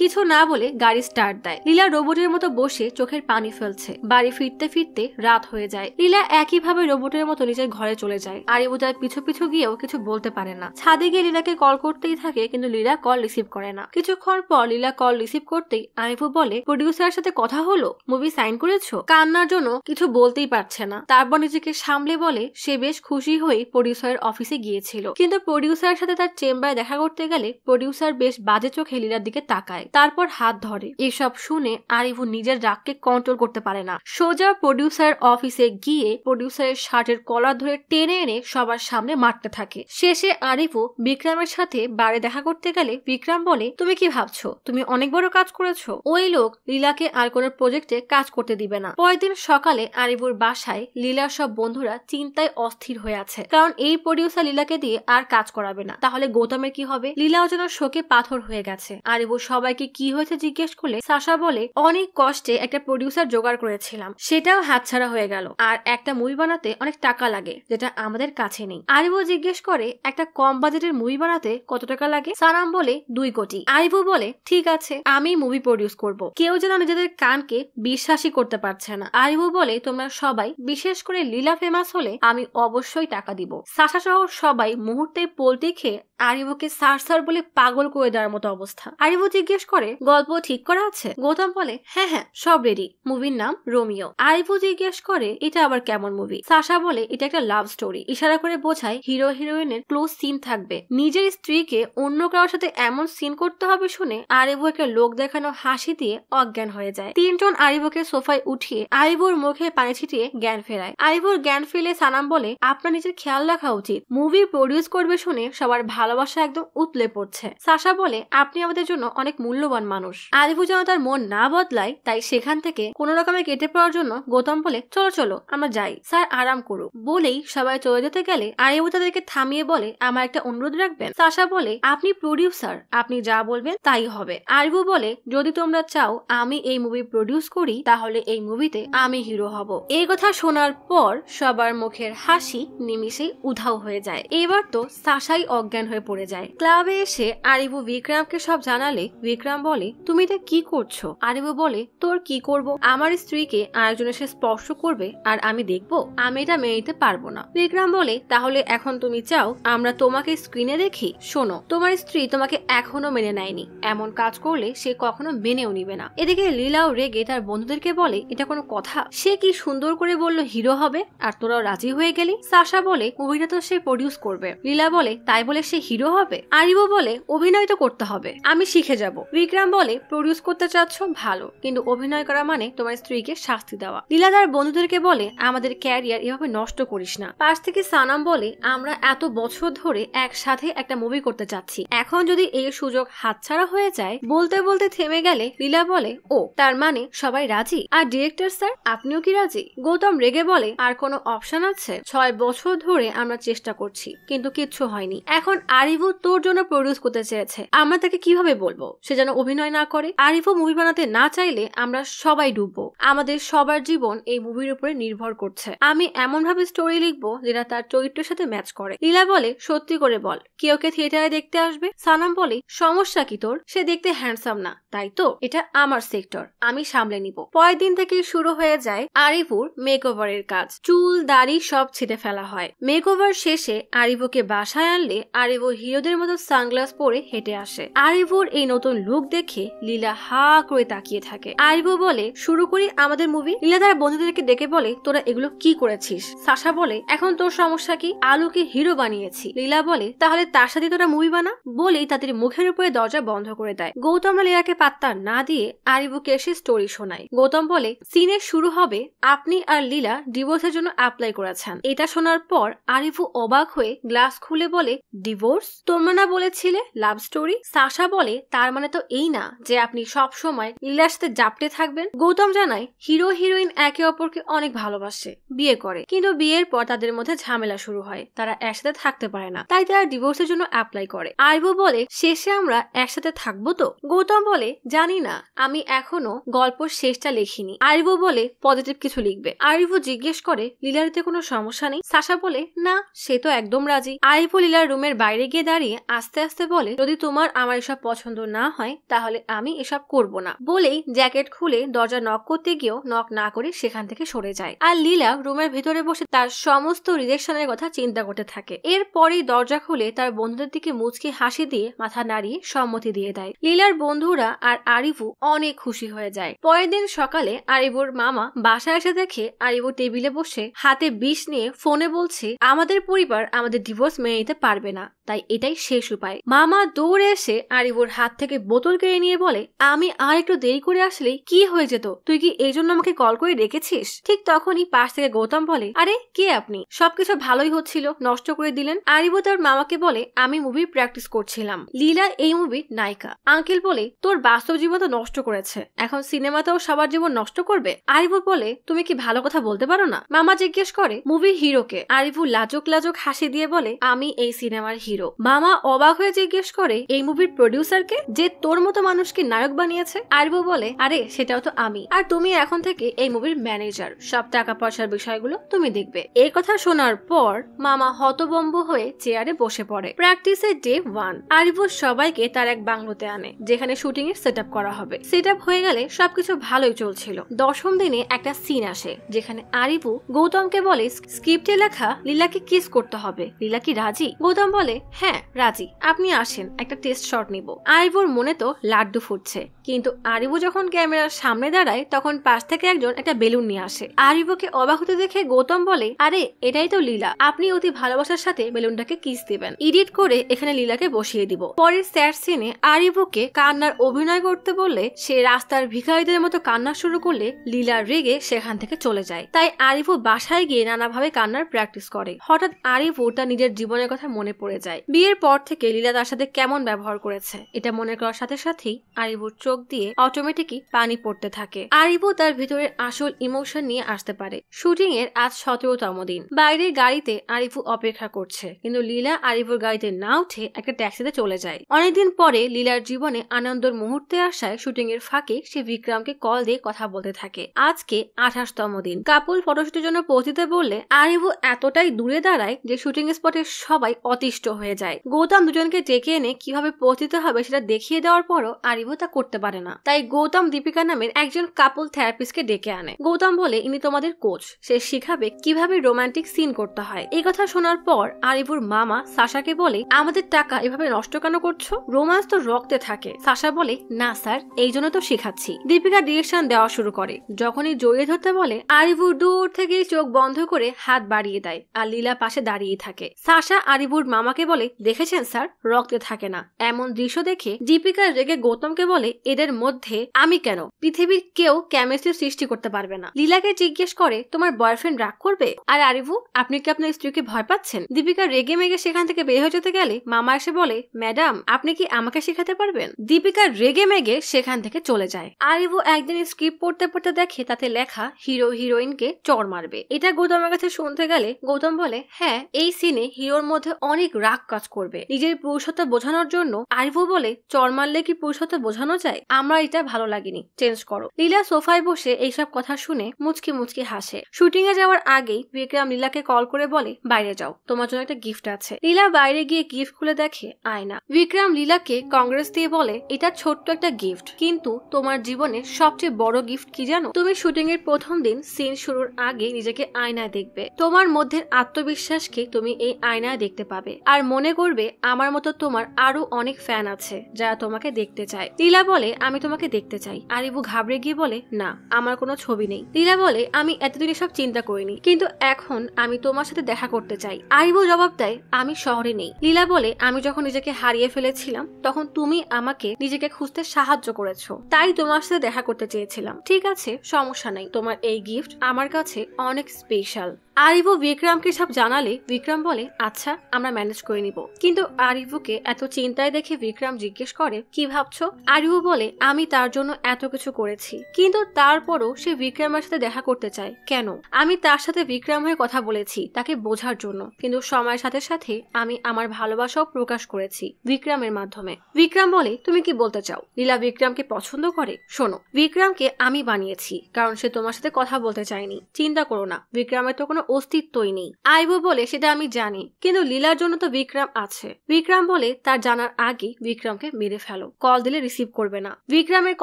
কিছু না বলে গাড়ি স্টার্ট দেয়। লীলা রোবটের মতো বসে চোখের পানি ফেলছে। বাড়ি ফিরতে ফিরতে রাত হয়ে যায়। লীলা একইভাবে রোবটের মতো নিজের ঘরে চলে যায়। আরিফু তার পিছু পিছু গিয়েও কিছু বলতে পারে না। ছাদে গিয়ে লীলাকে কল করতেই থাকে, কিন্তু লীলা কল রিসিভ করে না। কিছুক্ষণ পর লীলা কল রিসিভ করতেই আরিফু বলে, প্রডিউসারের সাথে কথা হলো, মুভি সাইন করেছো? কান্নার জন্য কিছু বলতেই পারছে না। তারপর নিজেকে সামলে বলে সে বেশ খুশি হয়ে প্রডিউসারের অফিসে গিয়েছিল, কিন্তু প্রডিউসারের সাথে তার চেম্বারে দেখা করতে গেলে প্রডিউসার বেশ বাজে চোখে লীলার দিকে তাকায়, তারপর হাত ধরে। এসব শুনে আরিভু নিজের রাগকে কন্ট্রোল করতে পারে না, সোজা প্রডিউসার অফিসে গিয়ে প্রডিউসারের শার্টের কলার ধরে টেনে এনে সবার সামনে মারতে থাকে। শেষে আরিভু বিক্রমের সাথে বারে দেখা করতে গেলে বিক্রম বলে, তুমি কি ভাবছো তুমি অনেক বড় কাজ করেছো? ওই লোক লীলাকে আর কোনো প্রজেক্টে কাজ করতে দিবে না। পরের দিন সকালে আরিভুর বাসায় লীলার সব বন্ধুরা চিন্তায় অস্থির হয়ে আছে, কারণ এই প্রডিউসার লীলাকে দিয়ে আর কাজ করাবে না, তাহলে গৌতমের কি হবে? লীলাও যেন শোকে পাথর হয়ে গেছে। আরিভু সবাইকে কি হয়েছে জিজ্ঞেস করলে সাশা বলে, অনেক কষ্টে একটা প্রডিউসার জোগাড় করেছিলাম, সেটাও হাতছাড়া হয়ে গেল, আর একটা মুভি বানাতে অনেক টাকা লাগে যেটা আমাদের কাছে নেই। আরিভু জিজ্ঞেস করে, একটা কম বাজেটের মুভি বানাতে কত টাকা লাগে? সানাম বলে 2 কোটি। আরিভু বলে, ঠিক আছে আমি মুভি প্রডিউস করব। কেউ যেন নিজেদের কানকে বিশ্বাসই করতে পারছে না। আরিভু বলে, তোমরা সবাই, বিশেষ করে লীলা ফেমাস হলে আমি অবশ্যই টাকা দিব। সাশা সহ সবাই মুহূর্তে পোল্টে খেয়ে আরিভুকে সার বলে পাগল করে দেওয়ার মতো অবস্থা। আরিভু জিজ্ঞেস করে, গল্প ঠিক করা আছে? গৌতম বলে, হ্যাঁ হ্যাঁ সব রেডি, মুভির নাম রোমিও। আরিভু জিজ্ঞেস করে, এটা আবার কেমন মুভি? সাশা বলে, এটা একটা লাভ স্টোরি, ইশারা করে বোঝায় হিরো হিরোইনের ক্লোজ সিন থাকবে, নিজের স্ত্রীকে অন্য কারোর সাথে এমন সিন করতে হবে শুনে আরিভু একটা লোক দেখানো হাসি দিয়ে অজ্ঞান হয়ে যায়। 3 জন আরিভুকে সোফায় উঠিয়ে আরিভুর মুখে পানি ছিটিয়ে জ্ঞান ফেরায়। আরিভুর জ্ঞান ফেলে সানাম বলে, আপনার নিজের খেয়াল রাখা উচিত, মুভি প্রডিউস করবে শুনে সবার ভালোবাসা একদম উতলে পড়ছে। সাশা বলে, আপনি আমাদের জন্য অনেক মূল্যবান মানুষ। আরিভু যেন তার মন না বদলায়, তাই সেখান থেকে কোনো রকমে কেটে পড়ার জন্য গৌতম বলে, চলো চলো আমরা যাই, স্যার আরাম করুক। বলেই সবাই চলে যেতে গেলে আরিভু তাদেরকে থামিয়ে বলে, আমার একটা অনুরোধ রাখবেন? সাশা বলে, আপনি প্রডিউসার, আপনি যা বলবেন তাই হবে। আরিভু বলে, যদি তোমরা চাও আমি এই মুভি প্রডিউস করি তাহলে এই মুভিতে আমি হিরো হব। এই কথা শোনার পর সবার মুখের হাসি নিমিষেই উধাও হয়ে যায়। এবার তো সাশাই অজ্ঞান হয়ে পড়ে যায়। ক্লাবে এসে আরিভু বিক্রমকে সব জানালে বিক্রম বলে, তুমি এটা কি করছো? আরিভু বলে, তোর কি করব? আমার স্ত্রীকে আরেকজন এসে স্পর্শ করবে আর আমি দেখবো? আমি এটা মেনে নিতে পারবো না। বিক্রম বলে, তাহলে এখন তুমি চাও আমরা তোমাকে স্ক্রিনে দেখি? শোনো, তোমার স্ত্রী তোমাকে এখনো মেনে নেয়নি, এমন কাজ করলে সে কখনো মেনেও নিবে না। এদিকে লীলাও রেগে তার বন্ধুদেরকে বলে, এটা কোনো কথা? সে কি সুন্দর করে বললো হিরো হবে আর তোরাও রাজি হয়ে গেলি। সাশা বলে, মুভিটা তো সে প্রডিউস করবে। লীলা বলে, তাই বলে সে হিরো হবে? আরিভু বলে, অভিনয় তো করতে হবে, আমি শিখে যাব। বিক্রম বলে, প্রডিউস করতে চাচ্ছ ভালো, কিন্তু অভিনয় করা মানে তোমার স্ত্রীকে শাস্তি দেওয়া। লীলা তার বন্ধুদেরকে বলে, আমাদের ক্যারিয়ার এভাবে নষ্ট করিস না। পাশ থেকে সানাম বলে, আমরা এত বছর ধরে একসাথে একটা মুভি করতে চাচ্ছি, এখন যদি এই সুযোগ হাতছাড়া হয়ে যায়। বলতে বলতে থেমে গেলে লীলা বলে, ও তার মানে সবাই রাজি? আর ডিরেক্টর স্যার আপনিও কি রাজি? গৌতম রেগে বলে, আর কোনো অপশন আছে? 6 বছর ধরে আমরা চেষ্টা করছি কিন্তু কিচ্ছু হয়নি। এখন আরিভু তোর জন্য প্রডিউস করতে চেয়েছে, আমরা তাকে কিভাবে বলবো সে যেন অভিনয় না করে? আরিভু মুভি বানাতে না চাইলে আমরা সবাই ডুববো, আমাদের সবার জীবন এই মুভির উপরে নির্ভর করছে। আমি এমন ভাবে স্টোরি লিখবো যেটা তার চরিত্রের সাথে ম্যাচ করে। লীলা বলে, সত্যি করে বল, কে ওকে থিয়েটারে দেখতে আসবে? সানাম বলে, সমস্যা কি তোর? সে দেখতে হ্যান্ডসাম না, তাই তো? এটা আমার সেক্টর, আমি সামলে নিব। পরের দিন থেকে শুরু হয়ে যায় আরিভুর মেকওভারের কাজ। চুল দাড়ি সব ছেটে ফেলা হয়। মেকওভার শেষে আরিভুকে বাসায় আনলে আরিভু হিরোদের মতো সানগ্লাস পরে হেঁটে আসে। আরিভুর এই নতুন লুক দেখে লীলা হা করে তাকিয়ে থাকে। আরিভু বলে, শুরু করি আমাদের মুভি। লীলা তার বন্ধুদেরকে ডেকে বলে, তোরা এগুলো কি করেছিস? সাশা বলে, এখন তোর সমস্যা কি? আলুকে হিরো বানিয়েছি। লীলা বলে, তাহলে তার সাথে তোরা মুভি বানা। বলেই তাদের মুখের উপরে দরজা বন্ধ করে দেয়। গৌতম লীলাকে পাত্তা না দিয়ে আরিভুকে এসে স্টোরি শোনায়। গৌতম বলে, সিনের শুরু হবে আপনি আর লীলা ডিভোর্সের জন্য অ্যাপ্লাই করেছেন। এটা শোনার পর আরিভু অবাক হয়ে গ্লাস খুলে বলে, ডিভোর্স? তোমরা না বলেছিলে লাভ স্টোরি? সাশা বলে, তার মানে তো এই না যে আপনি সব সময় লীলার সাথে জাপটে থাকবেন। গৌতম জানায়, হিরো হিরোইন একে অপরকে অনেক ভালোবাসে, বিয়ে করে, কিন্তু বিয়ের পর তাদের মধ্যে ঝামেলা শুরু হয়, তারা একসাথে থাকতে পারে না, তাই তারা ডিভোর্সের জন্য অ্যাপ্লাই করে। আরিভু বলে, শেষে আমরা একসাথে থাকবো তো? গৌতম বলে, জানি না, আমি এখনো গল্প শেষটা লিখিনি। আরিভু বলে, পজিটিভ কিছু লিখবে। আরিভু জিজ্ঞেস করে, লীলারিতে কোনো সমস্যা নেই? সাশা বলে, না, সে তো একদম রাজি। আরিভু লীলার রুমের বাইরে বাইরে গিয়ে দাঁড়িয়ে আস্তে আস্তে বলে, যদি তোমার আমার এসব পছন্দ না হয় তাহলে আমি এসব করব না। বলেই জ্যাকেট খুলে দরজা নক করতে গিয়েও নক না করে সেখান থেকে সরে যায়। আর লীলা রুমের ভিতরে বসে তার সমস্ত রিজেকশনের কথা চিন্তা করতে থাকে। এরপরেই দরজা খুলে তার বন্ধুদের দিকে মুচকি হাসি দিয়ে মাথা নাড়িয়ে সম্মতি দিয়ে দেয়। লীলার বন্ধুরা আর আরিভু অনেক খুশি হয়ে যায়। পরের দিন সকালে আরিভুর মামা বাসায় এসে দেখে আরিভু টেবিলে বসে হাতে বিষ নিয়ে ফোনে বলছে, আমাদের পরিবার আমাদের ডিভোর্স মেনে নিতে পারবে না, তাই এটাই শেষ উপায়। মামা দৌড়ে এসে আরিভুর হাত থেকে বোতল কেড়ে নিয়ে বলে, আমি আর একটু দেরি করে আসলেই কি হয়ে যেত, তুই কি এই জন্য আমাকে কল করে ডেকেছিস? ঠিক তখনই পাশ থেকে গৌতম বলে, আরে কে আপনি? সবকিছু ভালোই হচ্ছিল, নষ্ট করে দিলেন। আরিভু তার মামাকে বলে, আমি মুভির প্র্যাকটিস করছিলাম, লীলা এই মুভির নায়িকা। আঙ্কেল বলে, তোর বাস্তব জীবন তো নষ্ট করেছে, এখন সিনেমাতেও সবার জীবন নষ্ট করবে? আরিভু বলে, তুমি কি ভালো কথা বলতে পারো না? মামা জিজ্ঞেস করে, মুভির হিরোকে? আরিভু লাজুক লাজুক হাসি দিয়ে বলে, আমি এই সিনেমার হিরো। মামা অবাক হয়ে জিজ্ঞেস করে, এই মুভির প্রডিউসারকে, যে তোর মতো মানুষকে নায়ক বানিয়েছে? আরিভু বলে, আরে সেটাও তো আমি, আর তুমি এখন থেকে এই মুভির ম্যানেজার, সব টাকা পয়সার বিষয়গুলো তুমি দেখবে। এই কথা শোনার পর মামা হতবম্ব হয়ে চেয়ারে বসে পড়ে। প্র্যাকটিসের ডে 1 আরিভু সবাইকে তার এক বাংলোতে আনে, যেখানে শুটিং এর সেট করা হবে। সেট হয়ে গেলে সবকিছু ভালোই চলছিল। 10ম দিনে একটা সিন আসে, যেখানে আরিভু গৌতমকে বলে, স্ক্রিপ্টে লেখা লীলাকে কিস করতে হবে, লীলা কি রাজি? গৌতম বলে, হ্যাঁ রাজি, আপনি আসেন, একটা টেস্ট শট নিব। আরিভুর মনে তো লাড্ডু ফুটছে, কিন্তু আরিভু যখন ক্যামেরার সামনে দাঁড়ায় তখন পাশ থেকে একজন একটা বেলুন নিয়ে আসে। আরিভুকে অবাক হতে দেখে গৌতম বলে, আরে এটাই তো লীলা, আপনি অতি ভালোবাসার সাথে বেলুনটাকে কিস দিবেন, এডিট করে এখানে লীলাকে বসিয়ে দিব। পরের স্যাড সিনে আরিভুকে কান্নার অভিনয় করতে বললে সে রাস্তার ভিখারিদের মতো কান্না শুরু করলে লীলা রেগে সেখান থেকে চলে যায়। তাই আরিভু বাসায় গিয়ে নানাভাবে কান্নার প্র্যাকটিস করে। হঠাৎ আরিভু তার নিজের জীবনের কথা মনে পড়ে যায়। বিয়ের পর থেকে লীলা তার সাথে কেমন ব্যবহার করেছে এটা মনে করার সাথে সাথেই আরিভুর চোখ দিয়ে অটোমেটিকই পানি পড়তে থাকে। আরিভু তার ভিতরের আসল ইমোশন নিয়ে আসতে পারে। শুটিং এর আজ 17তম দিন। বাইরের গাড়িতে আরিভু অপেক্ষা করছে, কিন্তু লীলা আরিভুর গাড়িতে না উঠে একটা ট্যাক্সিতে চলে যায়। অনেকদিন পরে লীলার জীবনে আনন্দের মুহূর্তে আসায় শুটিং এর ফাঁকে সে বিক্রমকে কল দিয়ে কথা বলতে থাকে। আজকে 28তম দিন। কাপুল ফটোশুটের জন্য পৌঁছতে বললে আরিভু এতটাই দূরে দাঁড়ায় যে শুটিং স্পটে সবাই অতিষ্ঠ হয়ে যায়। গৌতম দুজনকে ডেকে এনে কিভাবে পৌঁছতে হবে সেটা দেখিয়ে দেওয়ার পরও আরিভু তা করতে পারে না। তাই গৌতম দীপিকা নামের একজন কাপল থেরাপিস্টকে ডেকে আনে। গৌতম বলে, ইনি তোমাদের কোচ, সে শিখাবে কিভাবে রোমান্টিক সিন করতে হয়। এই কথা শোনার পর আরিভুর মামা সাশাকে বলে, আমাদের টাকা এভাবে নষ্ট কেন করছো? রোমান্স তো রক্তে থাকে। সাশা বলে, না স্যার, এই জন্য তো শেখাচ্ছি। দীপিকা ডিরেকশন দেওয়া শুরু করে। যখনই জড়িয়ে ধরতে বলে আরিভু দূর থেকে চোখ বন্ধ করে হাত বাড়িয়ে দেয়, আর লীলা পাশে দাঁড়িয়ে থাকে। সাশা আরিভুর মামাকে বলে, দেখেছেন স্যার, রক্তে থাকে না। এমন দৃশ্য দেখে দীপিকা রেগে গৌতমকে বলে, এদের মধ্যে আমি কেন? পৃথিবীর কেউ কেমিস্ট্রি সৃষ্টি করতে পারবে না। লীলাকে জিজ্ঞেস করে, তোমার বয়ফ্রেন্ড রাগ করবে? আর আরিভু, আপনি কি আপনার স্ত্রীকে ভয় পাচ্ছেন? দীপিকা রেগে মেগে সেখান থেকে বের হয়ে যেতে গেলে মামা এসে বলে, ম্যাডাম, আপনি কি আমাকে শেখাতে পারবেন? দীপিকা রেগে মেগে সেখান থেকে চলে যায়। আরিভু একদিন স্ক্রিপ্ট পড়তে পড়তে দেখে তাতে লেখা হিরো হিরোইনকে চড় মারবে। এটা গৌতমের কাছে শুনতে গেলে গৌতম বলে, হ্যাঁ, এই সিনে হিরোর মধ্যে অনেক রাগ কাজ করবে। নিজের পুরুষত্ব বোঝানোর জন্য আরিভু বলে, চড় মারলে কি পুরুষত্ব বোঝানো যায়? আমরা এটা ভালো লাগেনি, চেঞ্জ করো। লীলা সোফায় বসে এইসব কথা শুনে মুচকি মুচকি হাসে। শুটিং এ যাওয়ার আগেই বিক্রম লীলাকে কল করে বলে, বাইরে যাও, তোমার জন্য একটা গিফট আছে। লীলা বাইরে গিয়ে গিফট খুলে দেখে আয়না। বিক্রম লীলাকে কংগ্রেস দিয়ে বলে, এটা ছোট্ট একটা গিফট, কিন্তু তোমার জীবনের সবচেয়ে বড় গিফট কি জানো? তুমি শুটিং এর প্রথম দিন সিন শুরুর আগে নিজেকে আয়নায় দেখবে। তোমার মধ্যে আত্মবিশ্বাসকে তুমি এই আয়নায় দেখতে পাবে, আর মনে করবে আমার মতো তোমার আরো অনেক ফ্যান আছে যারা তোমাকে দেখতে চায়। লীলা বলে, আমি তোমাকে দেখতে চাই। আরিভু ঘাবড়ে গিয়ে বলে, না, আমার কোনো ছবি নেই। লীলা বলে, আমি এতদিন সব চিন্তা করিনি, কিন্তু এখন আমি তোমার সাথে দেখা করতে চাই। আরিভু জবাব দেয়, আমি শহরে নেই। লীলা বলে, আমি যখন নিজেকে হারিয়ে ফেলেছিলাম তখন তুমি আমাকে নিজেকে খুঁজতে সাহায্য করেছো, তাই তোমার সাথে দেখা করতে চেয়েছিলাম। ঠিক আছে, সমস্যা নাই, তোমার এই গিফট আমার কাছে অনেক স্পেশাল। আরিভু বিক্রমকে সব জানালে বিক্রম বলে, আচ্ছা, আমরা ম্যানেজ করে নিব। কিন্তু আরিভুকে এত চিন্তায় দেখে বিক্রম জিজ্ঞেস করে, কি ভাবছো? আরিভু বলে, আমি তার জন্য এত কিছু করেছি, কিন্তু তারপরও সে বিক্রমের সাথে দেখা করতে চায় কেন? আমি তার সাথে বিক্রম হয়ে কথা বলেছি তাকে বোঝার জন্য, কিন্তু সময়ের সাথে সাথে আমি আমার ভালোবাসাও প্রকাশ করেছি বিক্রমের মাধ্যমে। বিক্রম বলে, তুমি কি বলতে চাও? লীলা বিক্রমকে পছন্দ করে? শোনো, বিক্রমকে আমি বানিয়েছি কারণ সে তোমার সাথে কথা বলতে চায়নি। চিন্তা করো না, বিক্রমের তো কোনো অস্তিত্বই নেই। আরিভু বলে সেটা আমি জানি, কিন্তু লীলার জন্য তো বিক্রম আছে। বিক্রম বলে তার জানার আগে বিক্রমকে মেরে ফেলো, কল দিলে রিসিভ করবে না। বিক্রমের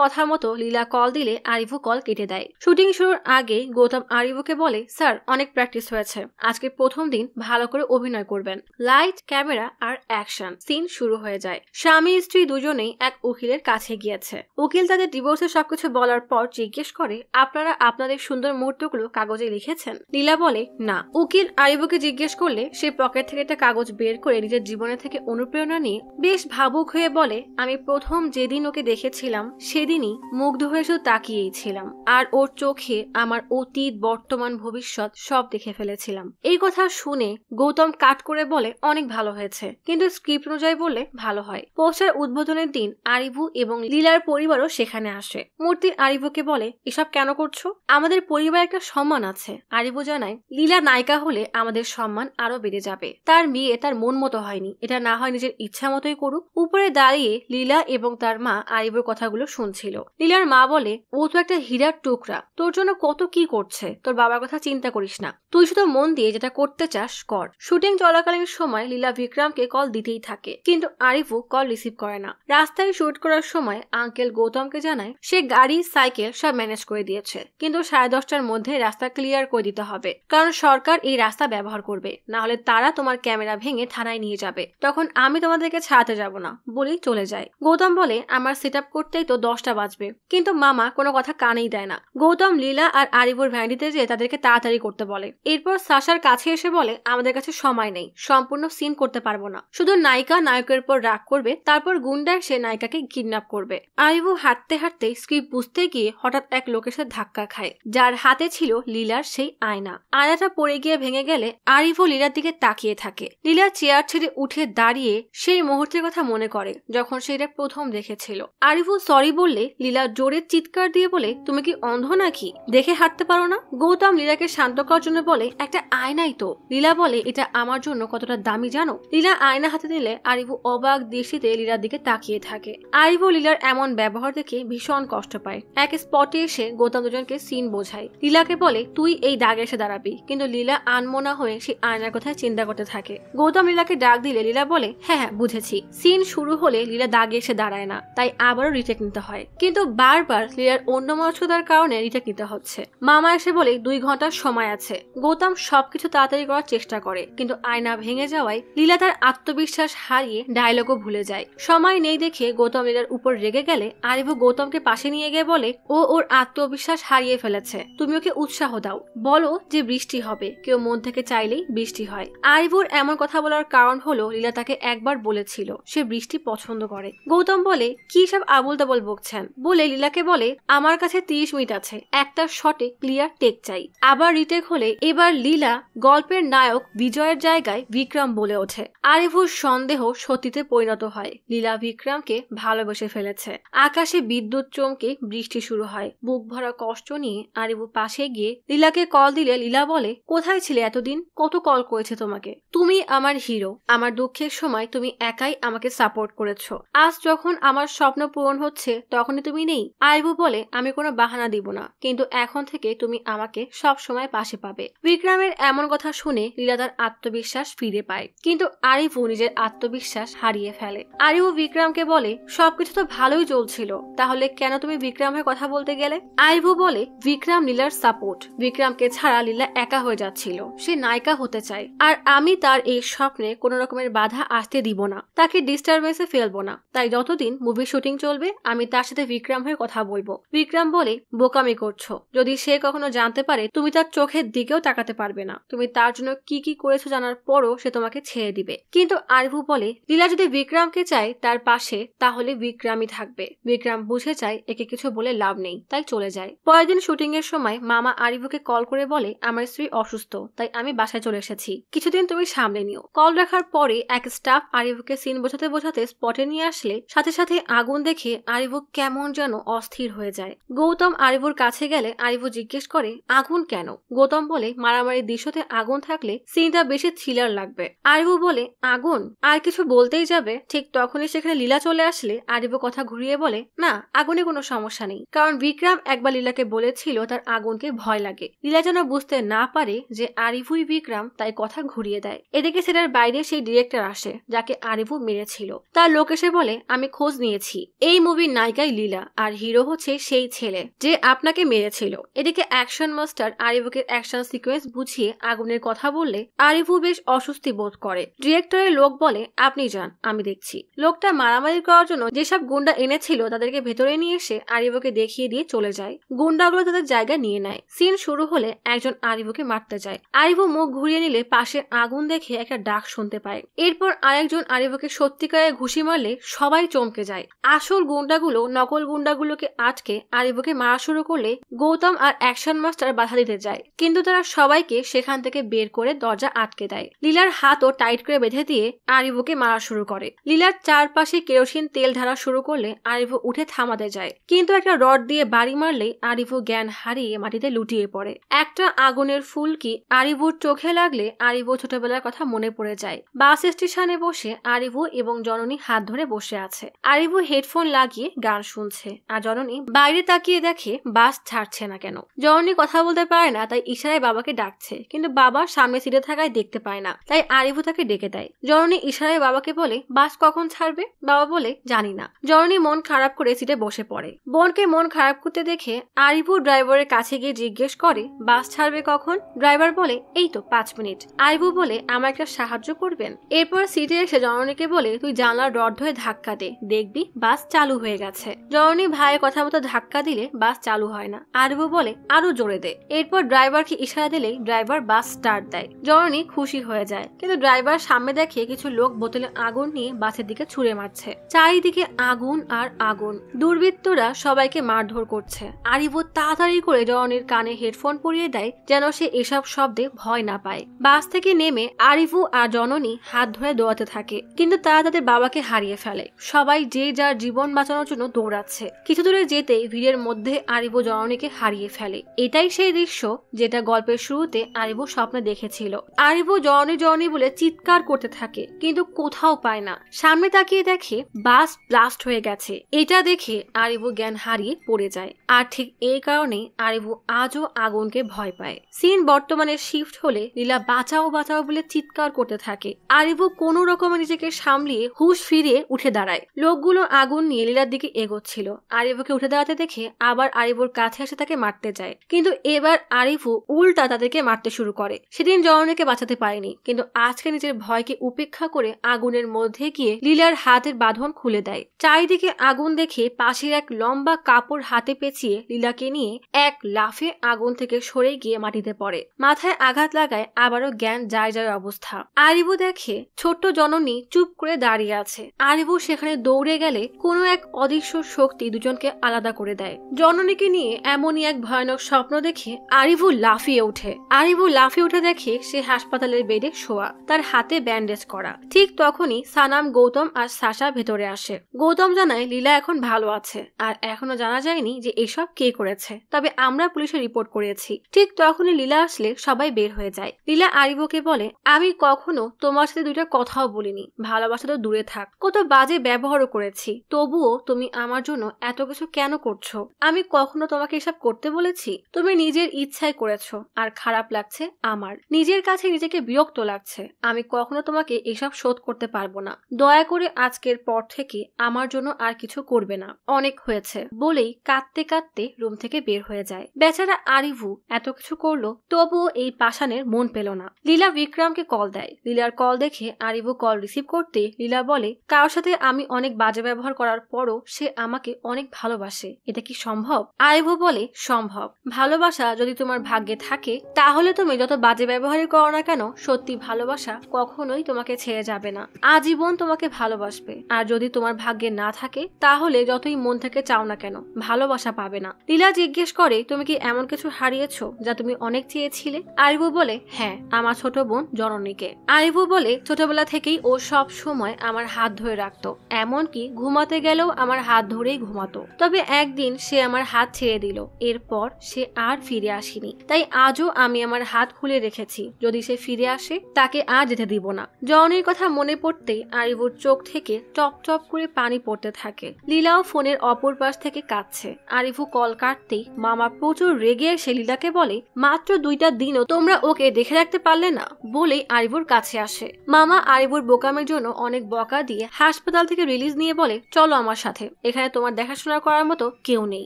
কথা মতো লীলা কল দিলে আরিভু কল কেটে দেয়। শুটিং শুরুর আগে গৌতম আরিভুকে বলে, স্যার অনেক প্র্যাকটিস হয়েছে, আজকে প্রথম দিন ভালো করে অভিনয় করবেন। লাইট, ক্যামেরা আর অ্যাকশন। সিন শুরু হয়ে যায়। স্বামী স্ত্রী দুজনেই এক উকিলের কাছে গিয়েছে। উকিল তাদের ডিভোর্সের সবকিছু বলার পর জিজ্ঞেস করে, আপনারা আপনাদের সুন্দর মুহূর্তগুলো কাগজে লিখেছেন? লীলা বলে না। উকিল আরিভুকে জিজ্ঞেস করলে সে পকেট থেকে একটা কাগজ বের করে নিজের জীবনের থেকে অনুপ্রেরণা নিয়ে বেশ ভাবুক হয়ে বলে, আমি প্রথম যেদিন ওকে দেখেছিলাম সেদিনই মুগ্ধ হয়ে শুধু তাকিয়েই ছিলাম, আর ওর চোখে আমার অতীত, বর্তমান, ভবিষ্যৎ সব দেখে ফেলেছিলাম। এই কথা শুনে গৌতম কাট করে বলে, অনেক ভালো হয়েছে, কিন্তু স্ক্রিপ্ট অনুযায়ী বললে ভালো হয়। পোস্টার উদ্বোধনের দিন আরিভু এবং লীলার পরিবারও সেখানে আসে। মূর্তি আরিভুকে বলে, এসব কেন করছো? আমাদের পরিবার একটা সম্মান আছে। আরিভু জানায়, লীলা নায়িকা হলে আমাদের সম্মান আরো বেড়ে যাবে। তার বিয়ে তার মন মতো হয়নি, এটা না হয় নিজের ইচ্ছা মতোই করুক। উপরে দাঁড়িয়ে লীলা এবং তার মা আরিভুর কথাগুলো শুনছিল। লীলার মা বলে, ও তো একটা হীরার টুকরা, তোর জন্য কত কি করছে, তোর বাবার কথা চিন্তা করিস না, তুই শুধু মন দিয়ে যেটা করতে চাস কর। শুটিং চলাকালীন সময় লীলা বিক্রমকে কল দিতেই থাকে, কিন্তু আরিভু কল রিসিভ করে না। রাস্তায় শুট করার সময় আঙ্কেল গৌতমকে জানায় সে গাড়ি, সাইকেল সব ম্যানেজ করে দিয়েছে, কিন্তু 10:30টার মধ্যে রাস্তা ক্লিয়ার করে দিতে হবে, কারণ সরকার এই রাস্তা ব্যবহার করবে, না হলে তারা তোমার ক্যামেরা ভেঙে থানায় নিয়ে যাবে। তখন আমি তোমাদেরকে ছাড়াতে যাব না বলেই চলে যায়। গৌতম বলে, আমার সেট আপ করতেই তো 10টা বাজবে, কিন্তু মামা কোনো কথা কানেই দেয় না। গৌতম লীলা আর আরিভুর ভ্যানিটিতে যেয়ে তাদেরকে তাড়াতাড়ি করতে বলে। এরপর সাশার কাছে এসে বলে, আমাদের কাছে সময় নেই, সম্পূর্ণ সিন করতে পারবো না, শুধু নায়িকা নায়কের উপর রাগ করবে, তারপর গুন্ডা সে নায়িকাকে কিডন্যাপ করবে। আরিভু হাঁটতে হাঁটতে স্ক্রিপ্ট বুঝতে গিয়ে হঠাৎ এক লোকের সাথে ধাক্কা খায়, যার হাতে ছিল লীলার সেই আয়না। আয়নাটা পড়ে গিয়ে ভেঙে গেলে আরিভু লীলার দিকে তাকিয়ে থাকে। লীলা চেয়ার ছেড়ে উঠে দাঁড়িয়ে সেই মুহূর্তের কথা মনে করে যখন সে এটা প্রথম দেখেছিল। আরিভু সরি বললে লীলা জোরে চিৎকার দিয়ে বলে, তুমি কি অন্ধ নাকি, দেখে হাঁটতে পারো না? গৌতম লীলাকে শান্ত করার জন্য বলে, একটা আয়নাই তো। লীলা বলে, এটা আমার জন্য কতটা দামি জানো? লীলা আয়না হাতে দিলে আরিভু অবাক দৃষ্টিতে লীলার দিকে তাকিয়ে থাকে। আরিভু লীলার এমন ব্যবহার দেখে ভীষণ কষ্ট পায়। এক স্পটে এসে গৌতম দুজনকে সিন বোঝায়। লীলাকে বলে, তুই এই দাগে এসে দাঁড়াবি, কিন্তু লীলা আনমনা হয়ে সেই আয়নার কথা চিন্তা করতে থাকে। গৌতম লীলাকে ডাক দিলে লীলা বলে, হ্যাঁ হ্যাঁ বুঝেছি। সিন শুরু হলে লীলা দাগে এসে দাঁড়ায় না, তাই আবারও রিটেক নিতে হয়, কিন্তু বারবার লীলার অন্যমনস্কতার কারণে রিটেক নিতে হচ্ছে। মামা এসে বলে 2 ঘন্টার সময় আছে। গৌতম সবকিছু তাড়াতাড়ি করার চেষ্টা করে, কিন্তু আয়না ভেঙে যাওয়ায় লীলা তার আত্মবিশ্বাস হারিয়ে ডায়লগও ভুলে যায়। সময় নেই দেখে গৌতম লীলার উপর রেগে গেলে আরিভু গৌতমকে পাশে নিয়ে গিয়ে বলে, ও ওর আত্মবিশ্বাস হারিয়ে ফেলেছে, তুমি ওকে উৎসাহ দাও, বলো যে বৃষ্টি হবে, কেউ মন থেকে চাইলেই বৃষ্টি হয়। আরিভুর এমন কথা বলার কারণ হলো লীলা তাকে একবার বলেছিল সে বৃষ্টি পছন্দ করে। গৌতম বলে, কি সব আবুল তাবুল বকছেন বলে লীলাকে বলে, আমার কাছে 30 মিনিট আছে, একটা শটে ক্লিয়ার টেক চাই। আবার রিটেক হলে এবার লীলা গল্পের নায়ক বিজয়ের জায়গায় বিক্রম বলে ওঠে। আরিভুর সন্দেহ সত্যিতে পরিণত হয়, লীলা বিক্রমকে ভালোবেসে ফেলেছে। আকাশে বিদ্যুৎ চমকে বৃষ্টি শুরু হয়। বুক ভরা কষ্ট নিয়ে আরিভু পাশে গিয়ে লীলাকে কল দিলে লীলা বলে, কোথায় ছিলে এতদিন, কত কল করেছে তোমাকে, তুমি আমার হিরো, আমার দুঃখের সময় তুমি একাই আমাকে সাপোর্ট করেছো, আজ যখন আমার স্বপ্ন পূরণ হচ্ছে তখনই তুমি নেই। আরিভু বলে, আমি কোনো বাহানা দিব না, কিন্তু এখন থেকে তুমি আমাকে সব সময় পাশে পাবে। বিক্রমের এমন কথা শুনে লীলা তার আত্মবিশ্বাস ফিরে পায়, কিন্তু আরিভু নিজের আত্মবিশ্বাস হারিয়ে ফেলে। আরিভু বিক্রমকে বলে, সবকিছু তো ভালোই চলছিল, তাহলে কেন তুমি বিক্রমের কথা বলতে গেলে? আরিভু বলে, বিক্রম লীলার সাপোর্ট, বিক্রমকে ছাড়া লীলা একা হয়ে যাচ্ছিল, সে নায়িকা হতে চায়, আর আমি তার এই স্বপ্নে কোনো রকমের বাধা আসতে দিব না, তাকে ডিস্টারবেন্সে ফেলবো না, তাই যতদিন মুভি শুটিং চলবে আমি তার সাথে বিক্রম হয়ে কথা বলবো। বিক্রম বলে, বোকামি করছো, যদি সে কখনো জানতে পারে তুমি তার চোখের দিকেও তাকাতে পারবে না, তুমি তার জন্য কি কি করেছো জানার পরও সে তোমাকে ছেড়ে দিবে। কিন্তু আরিভু বলে, লীলা যদি বিক্রমকে চায় তার পাশে, তাহলে বিক্রমই থাকবে। বিক্রম বুঝে যায় একে কিছু বলে লাভ নেই, তাই চলে যায়। পরের দিন শুটিং এর সময় মামা আরিভুকে কল করে বলে, আমার স্ত্রী অসুস্থ, তাই আমি বাসায় চলে এসেছি, কিছুদিন তুমি সামলে নিও। কল রাখার পরে এক স্টাফ আরিভুকে সিন বোঝাতে বোঝাতে স্পটে নিয়ে আসলে সাথে সাথে আগুন দেখে আরিভু কেমন যেন অস্থির হয়ে যায়। গৌতম আরিভুর কাছে গেলে আরিভু জিজ্ঞেস করে, আগুন কেন? গৌতম বলে, মারামারির দৃশ্যতে আগুন থাকলে সিনটা বেশি থ্রিলার লাগবে। আরিভু বলে, আগুন? আর কিছু বলতেই যাবে, ঠিক তখনই সেখানে লীলা চলে আসলে আরিভু কথা ঘুরিয়ে বলে, না, আগুনে কোনো সমস্যা নেই, কারণ বিক্রম একবার লীলাকে বলেছিল তার আগুনকে ভয় লাগে। লীলা যেন বুঝতে না পারে যে আরিভুই বিক্রম, তাই কথা ঘুরিয়ে দেয়। এদিকে সেটার বাইরে সেই ডিরেক্টর আসে যাকে আরিভু মেরেছিল। তার লোক এসে বলে, আমি খোঁজ নিয়েছি, এই মুভির নায়িকাই লীলা, আর হিরো হচ্ছে সেই ছেলে যে আপনাকে মেরেছিল। এদিকে অ্যাকশন মাস্টার আরিভুকে অ্যাকশন সিকোয়েন্স বুঝিয়ে আগুনের কথা বললে আরিভু বেশ অস্বস্তি বোধ করে। ডিরেক্টরের লোক বলে, আপনি যান, আমি দেখছি। লোকটা মারামারি করার জন্য যেসব গুন্ডা এনেছিল তাদেরকে ভেতরে নিয়ে এসে আরিভুকে দেখিয়ে দিয়ে চলে যায়। গুন্ডাগুলো তাদের জায়গা নিয়ে নেয়। সিন শুরু হলে একজন আরিভুকে মারতে যায়। আরিভু মুখ ঘুরিয়ে নিলে পাশে আগুন দেখে একটা ডাক শুনতে পায়। এরপর আরেকজন আরিভুকে সত্যিকারে ঘুষি মারলে সবাই চমকে যায়। আসল গুন্ডাগুলো নকল গুন্ডাগুলোকে আটকে আরিভুকে মারা শুরু করলে গৌতম আর অ্যাকশন মাস্টার বাধা দিতে যায়, কিন্তু তারা সবাইকে সেখান থেকে বের করে দরজা আটকে দেয়। লীলার হাতও টাইট করে বেঁধে দিয়ে আরিভুকে মারা শুরু করে। লীলার চারপাশে কেরোসিন তেল ঢালা শুরু করলে আরিভু উঠে থামাতে যায়, কিন্তু একটা রড দিয়ে বাড়ি মারলে আরিভু জ্ঞান হারিয়ে মাটিতে লুটিয়ে পড়ে। একটা আগুনের ফুলকি আরিভুর চোখে লাগলে আরিভু ছোটবেলার কথা মনে পড়ে যায়। বাস স্টেশনে বসে আরিভু এবং জননী হাত ধরে বসে আছে। আরিভু হেডফোন লাগিয়ে গান শুনছে, আর জননী বাইরে তাকিয়ে দেখে বাস ছাড়ছে না কেন। জননী কথা বলতে পারে না, তাই ইশারায় বাবাকে ডাকছে, কিন্তু বাবা সামনে সিটে থাকায় দেখতে পায় না, তাই আরিভু তাকে ডেকে দেয়। জননী ইশারায় বাবাকে বলে, বাস কখন ছাড়বে? বাবা বলে, জানি না। জননী মন খারাপ করে সিটে বসে পড়ে। বোনকে মন খারাপ করতে দেখে আরিভু ড্রাইভারের কাছে গিয়ে জিজ্ঞেস করে, বাস ছাড়বে কখন? ড্রাইভার বলে, এই তো 5 মিনিট। আরিভু বলে, আমার একটা সাহায্য করবেন? এরপর সিটে এসে জননীকে বলে, তুই জানলার রড ধরে ধাক্কা দে, দেখবি বাস চালু হয়ে গেছে। জননী ভাইয়ের কথা মতো ধাক্কা দিলে বাস চালু হয় না। আরিভু বলে, আরো জোরে দে। এরপর ড্রাইভারকে ইশারা দিলেই ড্রাইভার বাস স্টার্ট দেয়। জননী খুশি হয়ে যায়, কিন্তু ড্রাইভার সামনে দেখে কিছু লোক বোতলে আগুন নিয়ে বাসের দিকে ছুঁড়ে মারছে। চারিদিকে আগুন আর আগুন। দুর্বৃত্তরা সবাইকে মারধর করছে। আরিভু তাড়াতাড়ি করে জননীর কানে হেডফোন পরিয়ে দেয় যেন সে এসব শব্দে ভয় না পায়। বাস থেকে নেমে আরিভু আর জননী হাত ধরে দৌড়াতে থাকে, কিন্তু তারা তাদের বাবাকে হারিয়ে ফেলে। সবাই যে যার জীবন বাঁচানোর জন্য দৌড়াচ্ছে। কিছু দূরে যেতেই ভিড়ের মধ্যে আরিভু জননীকে হারিয়ে ফেলে। এটাই সেই দৃশ্য যেটা গল্পের শুরুতে আরিভু স্বপ্নে দেখেছিল। আরিভু জননী জননী বলে চিৎকার করতে থাকে, কিন্তু কোথাও পায় না। সামনে তাকিয়ে দেখে বাস ব্লাস্ট হয়ে গেছে। এটা দেখে আরিভু জ্ঞান হারিয়ে পড়ে যায়। আর ঠিক এই কারণে আরিভু আজও আগুনকে ভয় পায়। সিন বর্তমানে শিফট হলে লীলা বাঁচাও বাঁচাও বলে চিৎকার করতে থাকে। আরিভু কোনো রকমে নিজেকে সামলিয়ে হুঁশ ফিরিয়ে উঠে দাঁড়ায়। লোকগুলো আগুন নিয়ে লীলার দিকে এগোচ্ছিল। আরিভুকে উঠে দাঁড়াতে দেখে আবার আরিভুর কাছে এসে তাকে মারতে যায়, কিন্তু এবার আরিভু উল্টা তাদেরকে মারতে শুরু করে। সেদিন জননীকে বাঁচাতে পারেনি, কিন্তু আজকে নিজের ভয়কে উপেক্ষা করে আগুনের মধ্যে গিয়ে লীলার হাতের বাঁধন খুলে দেয়। চারিদিকে আগুন দেখে পাশের এক লম্বা কাপড় হাতে পেঁচিয়ে লীলাকে নিয়ে এক লাফে আগুন থেকে সরে গিয়ে মাটিতে পড়ে। মাথায় আঘাত লাগায় আবারও জ্ঞান যায় যায় অবস্থা। আরিভু দেখে ছোট্ট জননী চুপ করে দাঁড়িয়ে আছে। আরিভু সেখানে দৌড়ে গেলে কোনো এক অদৃশ্য শক্তি দুজনকে আলাদা করে দেয়। জননীকে নিয়ে এমনই এক ভয়ানক স্বপ্ন দেখে আরিভু লাফিয়ে ওঠে। আরিভু লাফিয়ে উঠে দেখে সে হাসপাতালের বেডে শোয়া, তার হাতে ব্যান্ডেজ করা। ঠিক তখনই সানাম, গৌতম আর সাশা ভেতরে আসে। গৌতম জানায় লীলা এখন ভালো আছে, আর এখনো জানা যায়নি যে এসব কে করেছে, তবে আমরা পুলিশে রিপোর্ট করেছি। ঠিক তখনই লীলা আসলে সবাই বের হয়ে যায়। লীলা আরিভুকে বলে, আমি কখনো তোমার সাথে দুইটা কথাও বলিনি, ভালোবাসা তো দূরে থাক, কত বাজে ব্যবহারও করেছি, তবুও তুমি আমার জন্য এত কিছু কেন করছো? আমি কখনো তোমাকে এসব করতে বলেছি? তুমি নিজের ইচ্ছায় করেছো, আর খারাপ লাগছে আমার, নিজের কাছে নিজেকে বিরক্ত লাগছে। আমি কখনো তোমাকে এসব শোধ করতে পারবো না। দয়া করে আজকের পর থেকে আমার জন্য আর কিছু করবে না, অনেক হয়েছে বলেই কাঁদতে কাঁদতে রুম থেকে বের হয়ে যায়। বেচারা আরিভু এত কিছু করলো, তবুও এই পাষাণের মন পেল না। লীলা বিক্রমকে কল দেয়। লীলার কল দেখে আরিভু কল রিসিভ করতে লীলা বলে, কারোর সাথে আমি অনেক বাজে ব্যবহার করার পরও সে আমাকে অনেক ভালোবাসে, এটা কি সম্ভব? আরিভু বলে, সম্ভব। ভালোবাসা যদি তোমার ভাগ্যে থাকে তাহলে তুমি যত বাজে ব্যবহারই করো না কেন, সত্যি ভালোবাসা কখনোই তোমাকে ছেড়ে যাবে না, আজীবন তোমাকে ভালোবাসবে। আর যদি তোমার ভাগ্যে না থাকে তাহলে যতই মন থেকে চাও না কেন, ভালোবাসা পাবে না। লীলা জিজ্ঞেস করে, তুমি কি এমন কিছু হারিয়েছো যা তুমি অনেক চেয়েছিলে? আরিভু বলে, হ্যাঁ, আমার ছোট বোন জননীকে। আরিভু বলে, ছোটবেলা থেকেই ও সব সময় আমার হাত ধরে রাখতো, এমনকি ঘুমাতে গেলেও আমার হাত ধরেই ঘুমাতো। তবে একদিন সে আমার হাত ছেড়ে দিল, এরপর সে আর ফিরে আসেনি। তাই আজও আমি আমার হাত খুলে রেখেছি, যদি সে ফিরে আসে তাকে আর যেতে দিব না। জননীর কথা মনে পড়তেই আরিভুর চোখ থেকে টপ টপ করে পানি পড়তে থাকে। লীলাও ফোনের অপর পাশ থেকে কাঁদছে। আরিভু কল কাটতেই মামা প্রচুর রেগে এসে লীলাকে বলে, মাত্র 2টা দিনও তোমরা ওকে দেখে রাখতে পারলে না বলেই আরিভুর কাছে আসে। মামা আরিভুর বোকামের জন্য অনেক বকা দিয়ে হাসপাতাল থেকে রিলিজ নিয়ে বলে, চলো আমার সাথে, এখানে তোমার দেখাশোনা করার মতো কেউ নেই।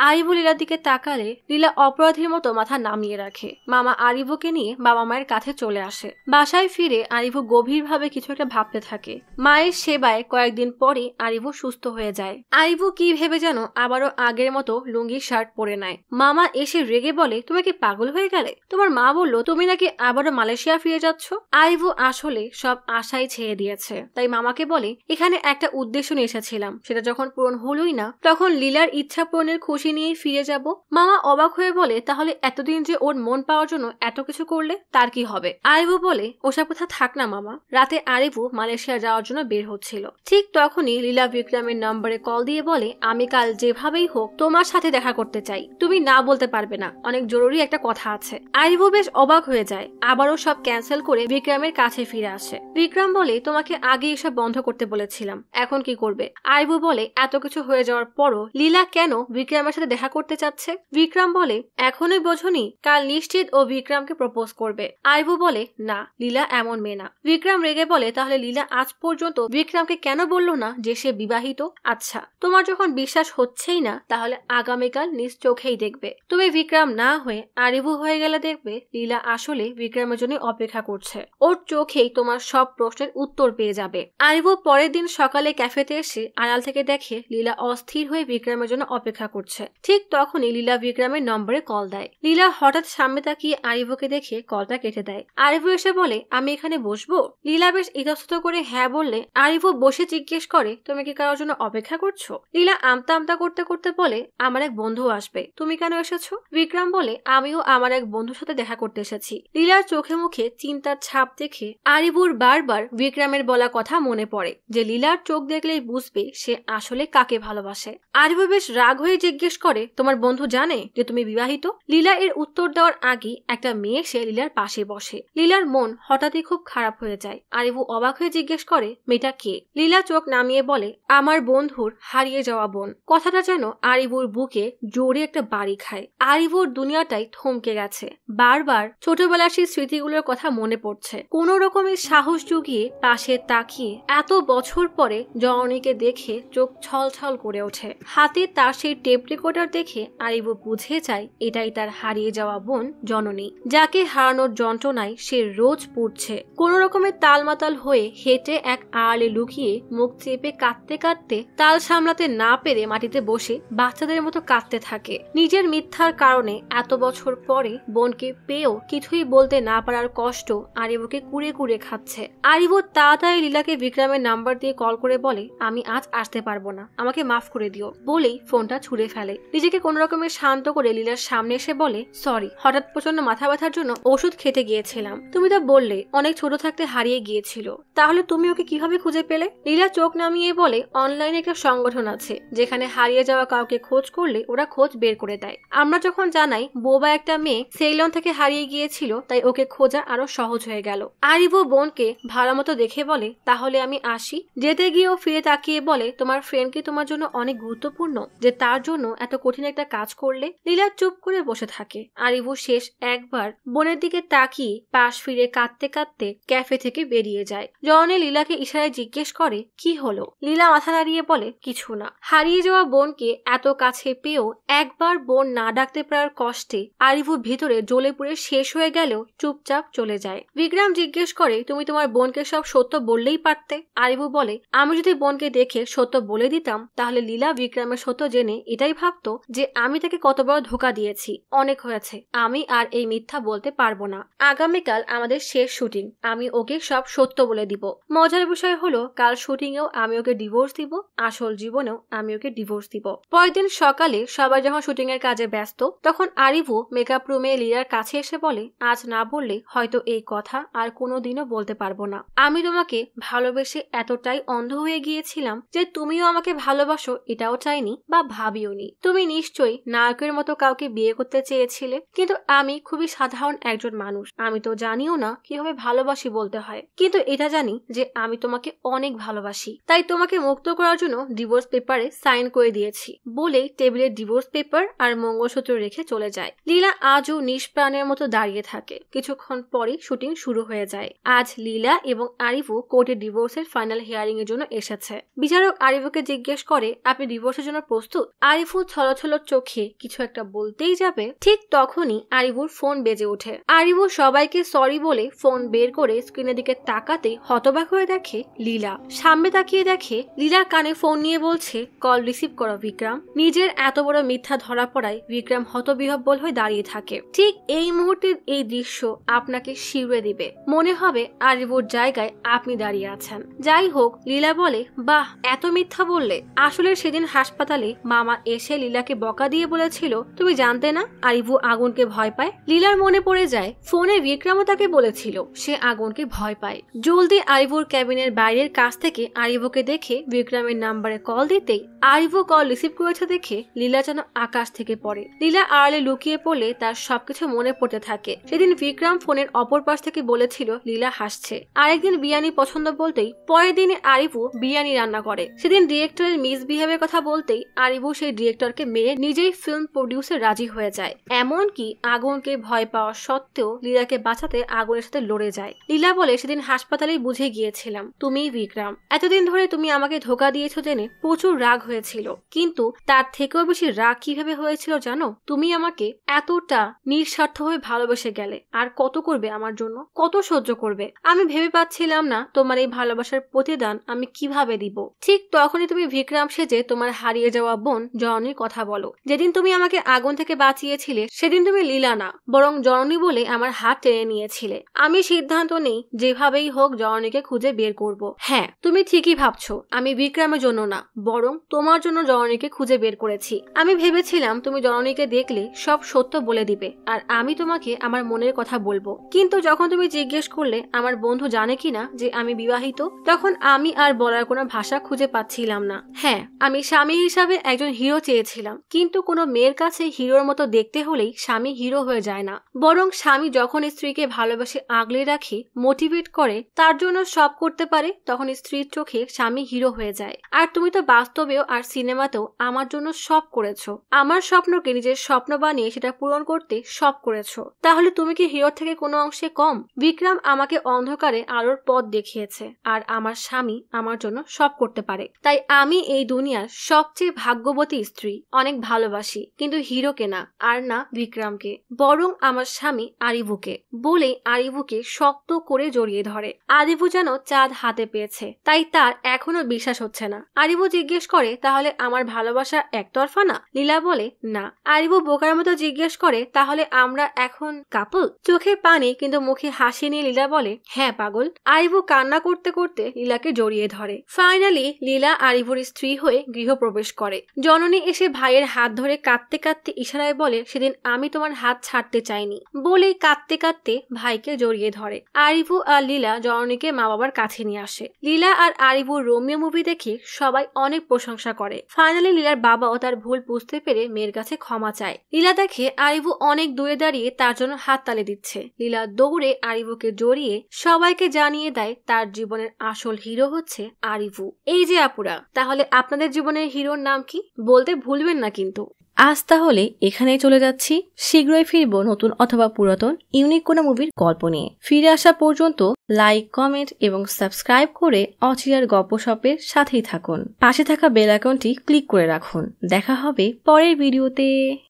আরিভু লীলার দিকে তাকালে লীলা অপরাধীর মতো মাথা নামিয়ে রাখে। মামা আরিভুকে নিয়ে বাবা মায়ের কাছে চলে আসে। বাসায় ফিরে আরিভু গভীরভাবে কিছু একটা ভাবতে থাকে। মায়ের সেবায় কয়েকদিন পরে আরিভু সুস্থ হয়ে যায়। আরিভু কি ভেবে যেন আবারও আগের মতো লুঙ্গি শার্ট পরে নেয়। মামা এসে রেগে বলে, তুমি কি পাগল হয়ে গেলে? তোমার মা বললো তুমি নাকি আবারও মালয়েশিয়া ফিরে যাচ্ছ। আরিভু আসলে সব আশাই ছেড়ে দিয়েছে। তাই মামাকে বলে, এখানে একটা উদ্দেশ্য নিয়ে এসেছিলাম, সেটা যখন পূরণ হলোই না, তখন লীলার ইচ্ছা পূরণের খুশি নিয়েই ফিরে যাব। মামা অবাক হয়ে বলে, তাহলে এতদিন যে ওর মন পাওয়ার জন্য এত কিছু করলে, তার কি হবে? আরিভু বলে, ওসব কথা থাক না মামা। রাতে আরিভু মালয়েশিয়া যাওয়ার জন্য বের হচ্ছিল। ঠিক তখনই লীলা বিক্রমের নম্বরে কল দিয়ে বলে, আমি কাল যেভাবেই হোক তোমার সাথে দেখা করতে চাই, তুমি না বলতে পারবে না, অনেক জরুরি একটা কথা আছে। আরিভু বেশ অবাক হয়ে যায়। আবারও সব ক্যান্সেল করে বিক্রমের কাছে ফিরে আসে। বিক্রম বলে, তোমাকে আগে এসব বন্ধ করতে বলেছিলাম, এখন কি করবে? আরিভু বলে, এত কিছু হয়ে যাওয়ার পরও লীলা কেন বিক্রমের সাথে দেখা করতে চাচ্ছে? বিক্রম বলে, এখনই বোঝনি? কাল নিশ্চিত ও বিক্রমকে প্রপোজ করবে। আরিভু বলে, না, লীলা এমন মেয়ে না। বিক্রম রেগে বলে, তাহলে লীলা আজ পর্যন্ত বিক্রমকে কেন বলল না যে সে বিবাহিত? আচ্ছা, তোমার যখন বিশ্বাস হচ্ছেই না, তাহলে আগামীকাল নিজ চোখেই দেখবে। তুমি বিক্রম না হয়ে আরিভু হয়ে গেলে দেখবে লীলা আসলে বিক্রমের জন্য অপেক্ষা করছে। ওর চোখেই তোমার সব প্রশ্নের উত্তর পেয়ে যাবে। আরিভু পরের দিন সকালে ক্যাফেতে এসে আড়াল থেকে দেখে লীলা অস্থির হয়ে বিক্রমের জন্য অপেক্ষা করছে। ঠিক তখনই লীলা বিক্রমের নম্বরে কল দেয়। লীলা হঠাৎ সামনে তাকিয়ে আরিভুকে দেখে কলটা কেটে দেয়। আরিভু এসে বলে, আমি এখানে বসবো? লীলা বেশ ইতস্তত করে হ্যাঁ বললে আরিভু বসে জিজ্ঞেস করে, তুমি কি কারোর জন্য অপেক্ষা করছো? লীলা আমতা আমতা করতে করতে বলে, আমার এক বন্ধু আসবে, তুমি কেন এসেছো? বিক্রম বলে, আমিও আমার এক বন্ধুর সাথে দেখা করতে এসেছি। লীলার চোখে মুখে চিন্তার ছাপ দেখে আরিভুর বারবার বিক্রমের বলা কথা মনে পড়ে যে লীলার চোখ দেখলেই বুঝবে সে আসলে কাকে ভালোবাসে। আরিভু বেশ রাগ হয়ে জিজ্ঞেস করে, তোমার বন্ধু জানে যে তুমি বিবাহিত? লীলা এর উত্তর দেওয়ার আগে একটা মেয়ে সে লীলার পাশে বসে। লীলার মন হঠাৎই খুব খারাপ হয়ে যায়। আরিভু অবাক হয়ে জিজ্ঞেস করে, মেয়েটা কে? লীলা চোখ নামিয়ে বলে, আমার বন্ধুর হারিয়ে যাওয়া বোন। কথাটা যেন আরিভুর বুকে জোরে একটা বাড়ি খায়। আরিভুর দুনিয়াটাই থমকে গেছে। বারবার ছোটবেলার সেই স্মৃতিগুলোর কথা মনে পড়ছে। কোন রকমের সাহস জুগিয়ে পাশে তাকিয়ে এত বছর পরে জননীকে দেখে চোখ ছলছল করে ওঠে। হাতে তার সেই টেপ রেকর্ডার দেখে আরিভু বুঝে যায় এটাই তার হারিয়ে যাওয়া বোন জননী, যাকে হারানোর যন্ত্রণায় সে রোজ পড়ছে। কোন রকমের তালমাতাল হয়ে হেঁটে এক আড়ালে লুকিয়ে মুখ চেপে কাঁদতে কাঁদতে তাল সামলাতে না পেরে মাটিতে বসে বাচ্চাদের মতো কাঁদতে থাকে। নিজের মিথ্যার কারণে এত বছর পরে বোনকে পেয়েও কিছুই বলতে না পারার কষ্ট আরিভুকে কুড়ে কুড়ে খাচ্ছে। আরিভু তাড়াতাড়ি লীলাকে বিক্রমের নাম্বার দিয়ে কল করে বলে, আমি আজ আসতে পারবো না, আমাকে মাফ করে দিও বলেই ফোনটা ছুঁড়ে ফেলে। নিজেকে কোন রকমের শান্ত করে লীলার সামনে এসে বলে, সরি, হঠাৎ প্রচন্ড মাথা ব্যথার জন্য ওষুধ খেতে গিয়েছিলাম। তুমি তো বললে অনেক ছোট থাকতে হারিয়ে গিয়েছিল, তাহলে তুমি ওকে কিভাবে খুঁজে পেলে? লীলা চোখ নামিয়ে বলে, অনলাইনে একটা সংগঠন আছে যেখানে হারিয়ে যাওয়া কাউকে খোঁজ করলে ওরা খোঁজ বের করে দেয়। আমরা যখন জানাই বোবা একটা মেয়ে সেইলন থেকে হারিয়ে গিয়েছিল, তাই ওকে খোঁজা আরো সহজ হয়ে গেল। আরিভু বোনকে ভালো মতো দেখে বলে, তাহলে আমি আসি? যেতে গিয়েও ফিরে তাকিয়ে বলে, তোমার ফ্রেন্ড কি তোমার জন্য অনেক গুরুত্বপূর্ণ যে তার জন্য এত কঠিন একটা কাজ করলে? লীলা চুপ করে বসে থাকে। আরিভু শেষ একবার বোনের দিকে তাকিয়ে পাশ ফিরে কাঁদতে কাঁদতে ক্যাফে থেকে বেরিয়ে যায়। জননী লীলাকে ইশারায় জিজ্ঞেস করে, কি হলো? লীলা মাথা নাড়িয়ে বলে, কিছু না। হারিয়ে যাওয়া বোনকে এত কাছে পেয়েও একবার বোন না ডাকতে পারার কষ্টে আরিভুর ভিতরে জ্বলে পুড়ে শেষ হয়ে গেলেও চুপচাপ চলে যায়। বিক্রম জিজ্ঞেস করে, তুমি তোমার বোনকে সব সত্য বললেই পারতে। আরিভু বলে, আমি যদি বোনকে দেখে সত্য বলে দিতাম তাহলে লীলা বিক্রমের সত্য জেনে এটাই ভাবতো যে আমি তাকে কত বড় ধোঁকা দিয়েছি। অনেক হয়েছে, আমি আর এই মিথ্যা বলতে পারবো না। আগামীকাল আমাদের শেষ শুটিং, আমি ওকে সব সত্য বলে দিব। মজার বিষয় হলো কাল শুটিং এও আমি ওকে ডিভোর্স দিব, আসল জীবনেও আমি ওকে ডিভোর্স দিব। পরের দিন সকালে সবাই যখন শুটিং এর কাজে ব্যস্ত, তখন আরিভু মেকআপ রুমে লীলার কাছে এসে বলে, আজ না বললে হয়তো এই কথা আর কোনোদিনও বলতে পারবো না। আমি তোমাকে ভালোবেসে এতটাই অন্ধ হয়ে গিয়েছিলাম যে তুমিও আমাকে ভালোবাসো এটাও চাইনি বা ভাবিওনি। তুমি নিশ্চয়ই নায়কের মতো কাউকে বিয়ে করতে চেয়েছিলে, কিন্তু আমি খুবই সাধারণ একজন মানুষ। আমি তো জানিও না কিভাবে ভালোবাসি বলতে হয়, কিন্তু এটা জানি যে আমি তোমাকে অনেক ভালোবাসি। তাই তোমাকে মুক্ত করার জন্য ডিভোর্স পেপারে সাইন করে দিয়েছি বলেই টেবিলের ডিভোর্স পেপার আর মঙ্গলসূত্র রেখে চলে যায়। লীলা আজও নিষ্প্রাণের মতো দাঁড়িয়ে থাকে। কিছুক্ষণ পরই শুটিং শুরু হয়ে যায়। আজ লীলা এবং আরিফু কোর্টে ডিভোর্সের ফাইনাল হিয়ারিং এর জন্য এসেছে। বিচারক আরিফুকে জিজ্ঞেস করে, আপনি ডিভোর্সের জন্য প্রস্তুত? আরিফু ছলছল চোখে কিছু একটা বলতেই যাবে, ঠিক তখনই আরিফুর ফোন বেজে ওঠে। আরিফু সবাইকে সরি বলে ফোন বের করে স্ক্রিনের দিকে তাকাতেই হতবাক হয়ে দেখে লীলা। সামনে তাকিয়ে দেখে লীলা কানে ফোন নিয়ে বলছে, কল রিসিভ করো বিক্রম। নিজের এত বড় মিথ্যা ধরা পড়ায় বিক্রম হতবিহ্বল হয়ে দাঁড়িয়ে থাকে। ঠিক এই মুহূর্তের এই দৃশ্য আপনাকে শিউরে দিবে, মনে হবে আরিফুর জায়গায় আপনি দাঁড়িয়ে আছেন। যাই হোক, লীলা বলে, বাহ, এত মিথ্যা বললে। আসলে সেদিন হাসপাতালে মামা এসে লীলাকে বকা দিয়ে বলেছিল, তুমি জানতে না আরিফু আগুনকে ভয় পায়। লীলার মনে পড়ে যায় ফোনে বিক্রমও তাকে বলেছিল সে আগুনকে ভয় পায়। জলদি আরিফুর ক্যাবিনের বাইরের কাছ থেকে আরিফুকে দেখে বিক্রমের নাম্বারে কল দিতেই আরিফু কল রিসিভ করেছে দেখে লীলা যেন আকাশ থেকে পড়ে। লীলা আড়ালে লুকিয়ে পড়লে তার সবকিছু মনে পড়তে থাকে। সেদিন বিক্রম ফোনের অপর পাশ থেকে বলেছিল লীলা হাসছে। আরেকদিন বিরিয়ানি পছন্দ বলতেই পরের দিনে আরিফু বিরিয়ানি রান্না করে। সেদিন ডিরেক্টরের মিসবিহেভের কথা বলতেই আরিফু সেই ডিরেক্টরকে মেরে নিজেই ফিল্ম প্রডিউসে রাজি হয়ে যায়। এমনকি আগুনকে ভয় পাওয়া সত্ত্বেও লীলাকে বাঁচাতে আগুনের সাথে লড়ে যায়। লীলা বলে, সেদিন হাসপাতালেই বুঝে গিয়েছিলাম তুমিই বিক্রম। এতদিন ধরে তুমি আমাকে ধোকা দিয়েছো জেনে প্রচুর রাগ হয়েছিল, কিন্তু তার থেকেও বেশি রাগ কিভাবে হয়েছিল জানো? তুমি আমাকে এতটা নিঃস্বার্থভাবে ভালোবেসে গেলে। আর কত করবে আমার জন্য, কত সহ্য করবে? আমি ভেবে পাচ্ছিলাম না তোমার এই ভালোবাসার প্রতিদান আমি কিভাবে দিব। ঠিক তখনই তুমি বিক্রম সেজে তোমার হারিয়ে যাওয়া বোন জননীর কথা বলো। যেদিন তুমি আমাকে আগুন থেকে বাঁচিয়েছিলে সেদিন তুমি লীলা না, বরং জননী বলে আমার হাত টেনে নিয়েছিলে। আমি সিদ্ধান্ত নেই যেভাবেই হোক জননীকে খুঁজে বের করব। হ্যাঁ, তুমি ঠিকই ভাবছো আমি বিক্রমের জন্য না, বরং তোমার জন্য জননীকে খুঁজে বের করেছি। আমি ভেবেছিলাম তুমি জননীকে দেখলে সব সত্য বলে দিবে আর আমি তোমাকে আমার মনের কথা বলবো। কিন্তু যখন তুমি জিজ্ঞেস করলে আমার বন্ধু জানে কিনা যে আমি বিবাহিত, তখন আমি আর বলার কোনো ভাষা খুঁজে পাচ্ছিলাম না। হ্যাঁ, আমি স্বামী হিসাবে একজন হিরো চেয়েছিলাম, কিন্তু কোনো মেয়ের কাছে হিরোর মতো দেখতে হলেই স্বামী হিরো হয়ে যায় না, বরং স্বামী যখন স্ত্রীকে ভালোবেসে আগলে রাখে, মোটিভেট করে, তার জন্য সব করতে পারে, তখন স্ত্রীর চোখে স্বামী হিরো হয়ে যায়। আর তুমি তো বাস্তবেও আর সিনেমাতেও আমার জন্য সব করেছো। আমার স্বপ্নকে নিজের স্বপ্ন বানিয়ে সেটা পূরণ করতে সব করেছো। তাহলে তুমি কি হিরোর থেকে কোনো অংশে কম? বিক্রম আমাকে অন্ধকারে আলোর পথ দেখিয়েছে, আর আমার স্বামী আমার জন্য সব করতে পারে। তাই আমি এই দুনিয়ার সবচেয়ে ভাগ্যবতী স্ত্রী। অনেক ভালোবাসি, কিন্তু হিরোকে না, আর না বিক্রমকে, বরং আমার স্বামী আরিফুকে। বলে আরিফুকে শক্ত করে জড়িয়ে ধরে। আরিফু যেন চাঁদ হাতে পেয়েছে, তাই তার এখনো বিশ্বাস হচ্ছে না। আরিফু জিজ্ঞেস করে, তাহলে আমার ভালোবাসা একতরফা না? লীলা বলে, না। আরিফু বোকার মতো জিজ্ঞেস করে, তাহলে আমরা এখন কাপল? চোখে পানি কিন্তু মুখে হাসি নিয়ে লীলা বলে, হ্যাঁ পাগল। আরিফু কান্না করতে করতে লীলাকে জড়িয়ে ধরে। ফাইনালি লীলা আরিফুর স্ত্রী হয়ে গৃহপ্রবেশ করে। জননী এসে ভাইয়ের হাত ধরে কাঁদতে কাঁদতে ইশারায় বলে, সেদিন আমি তোমার হাত ছাড়তে চাইনি। বলেই কাঁদতে কাঁদতে ভাইকে জড়িয়ে ধরে। আরিফু আর লীলা জননীকে মা বাবার কাছে নিয়ে আসে। লীলা আর আরিফুর রোমিও মুভি দেখে সবাই অনেক প্রশংসা করে। ফাইনালি লীলার বাবাও তার ভুল বুঝতে পেরে মেয়ের কাছে ক্ষমা চায়। লীলা দেখে আরিফু অনেক দূরে দাঁড়িয়ে তার জন্য হাত তালি দিচ্ছে। লীলা দৌড়ে আরিফুকে জড়িয়ে সবাইকে জানিয়ে দেয় তার জীবনের আসল হিরো হচ্ছে আরিফু। এই যে আপুরা, তাহলে আপনাদের জীবনের হিরোর নাম কি বলতে ভুলবেন না কিন্তু। আজ তাহলে এখানেই চলে যাচ্ছি। শীঘ্রই ফিরবো নতুন অথবা পুরাতন ইউনিক কোনো মুভির গল্প নিয়ে। ফিরে আসা পর্যন্ত লাইক, কমেন্ট এবং সাবস্ক্রাইব করে অচিরার গপ্পসপের সাথেই থাকুন। পাশে থাকা বেল আইকনটি ক্লিক করে রাখুন। দেখা হবে পরের ভিডিওতে।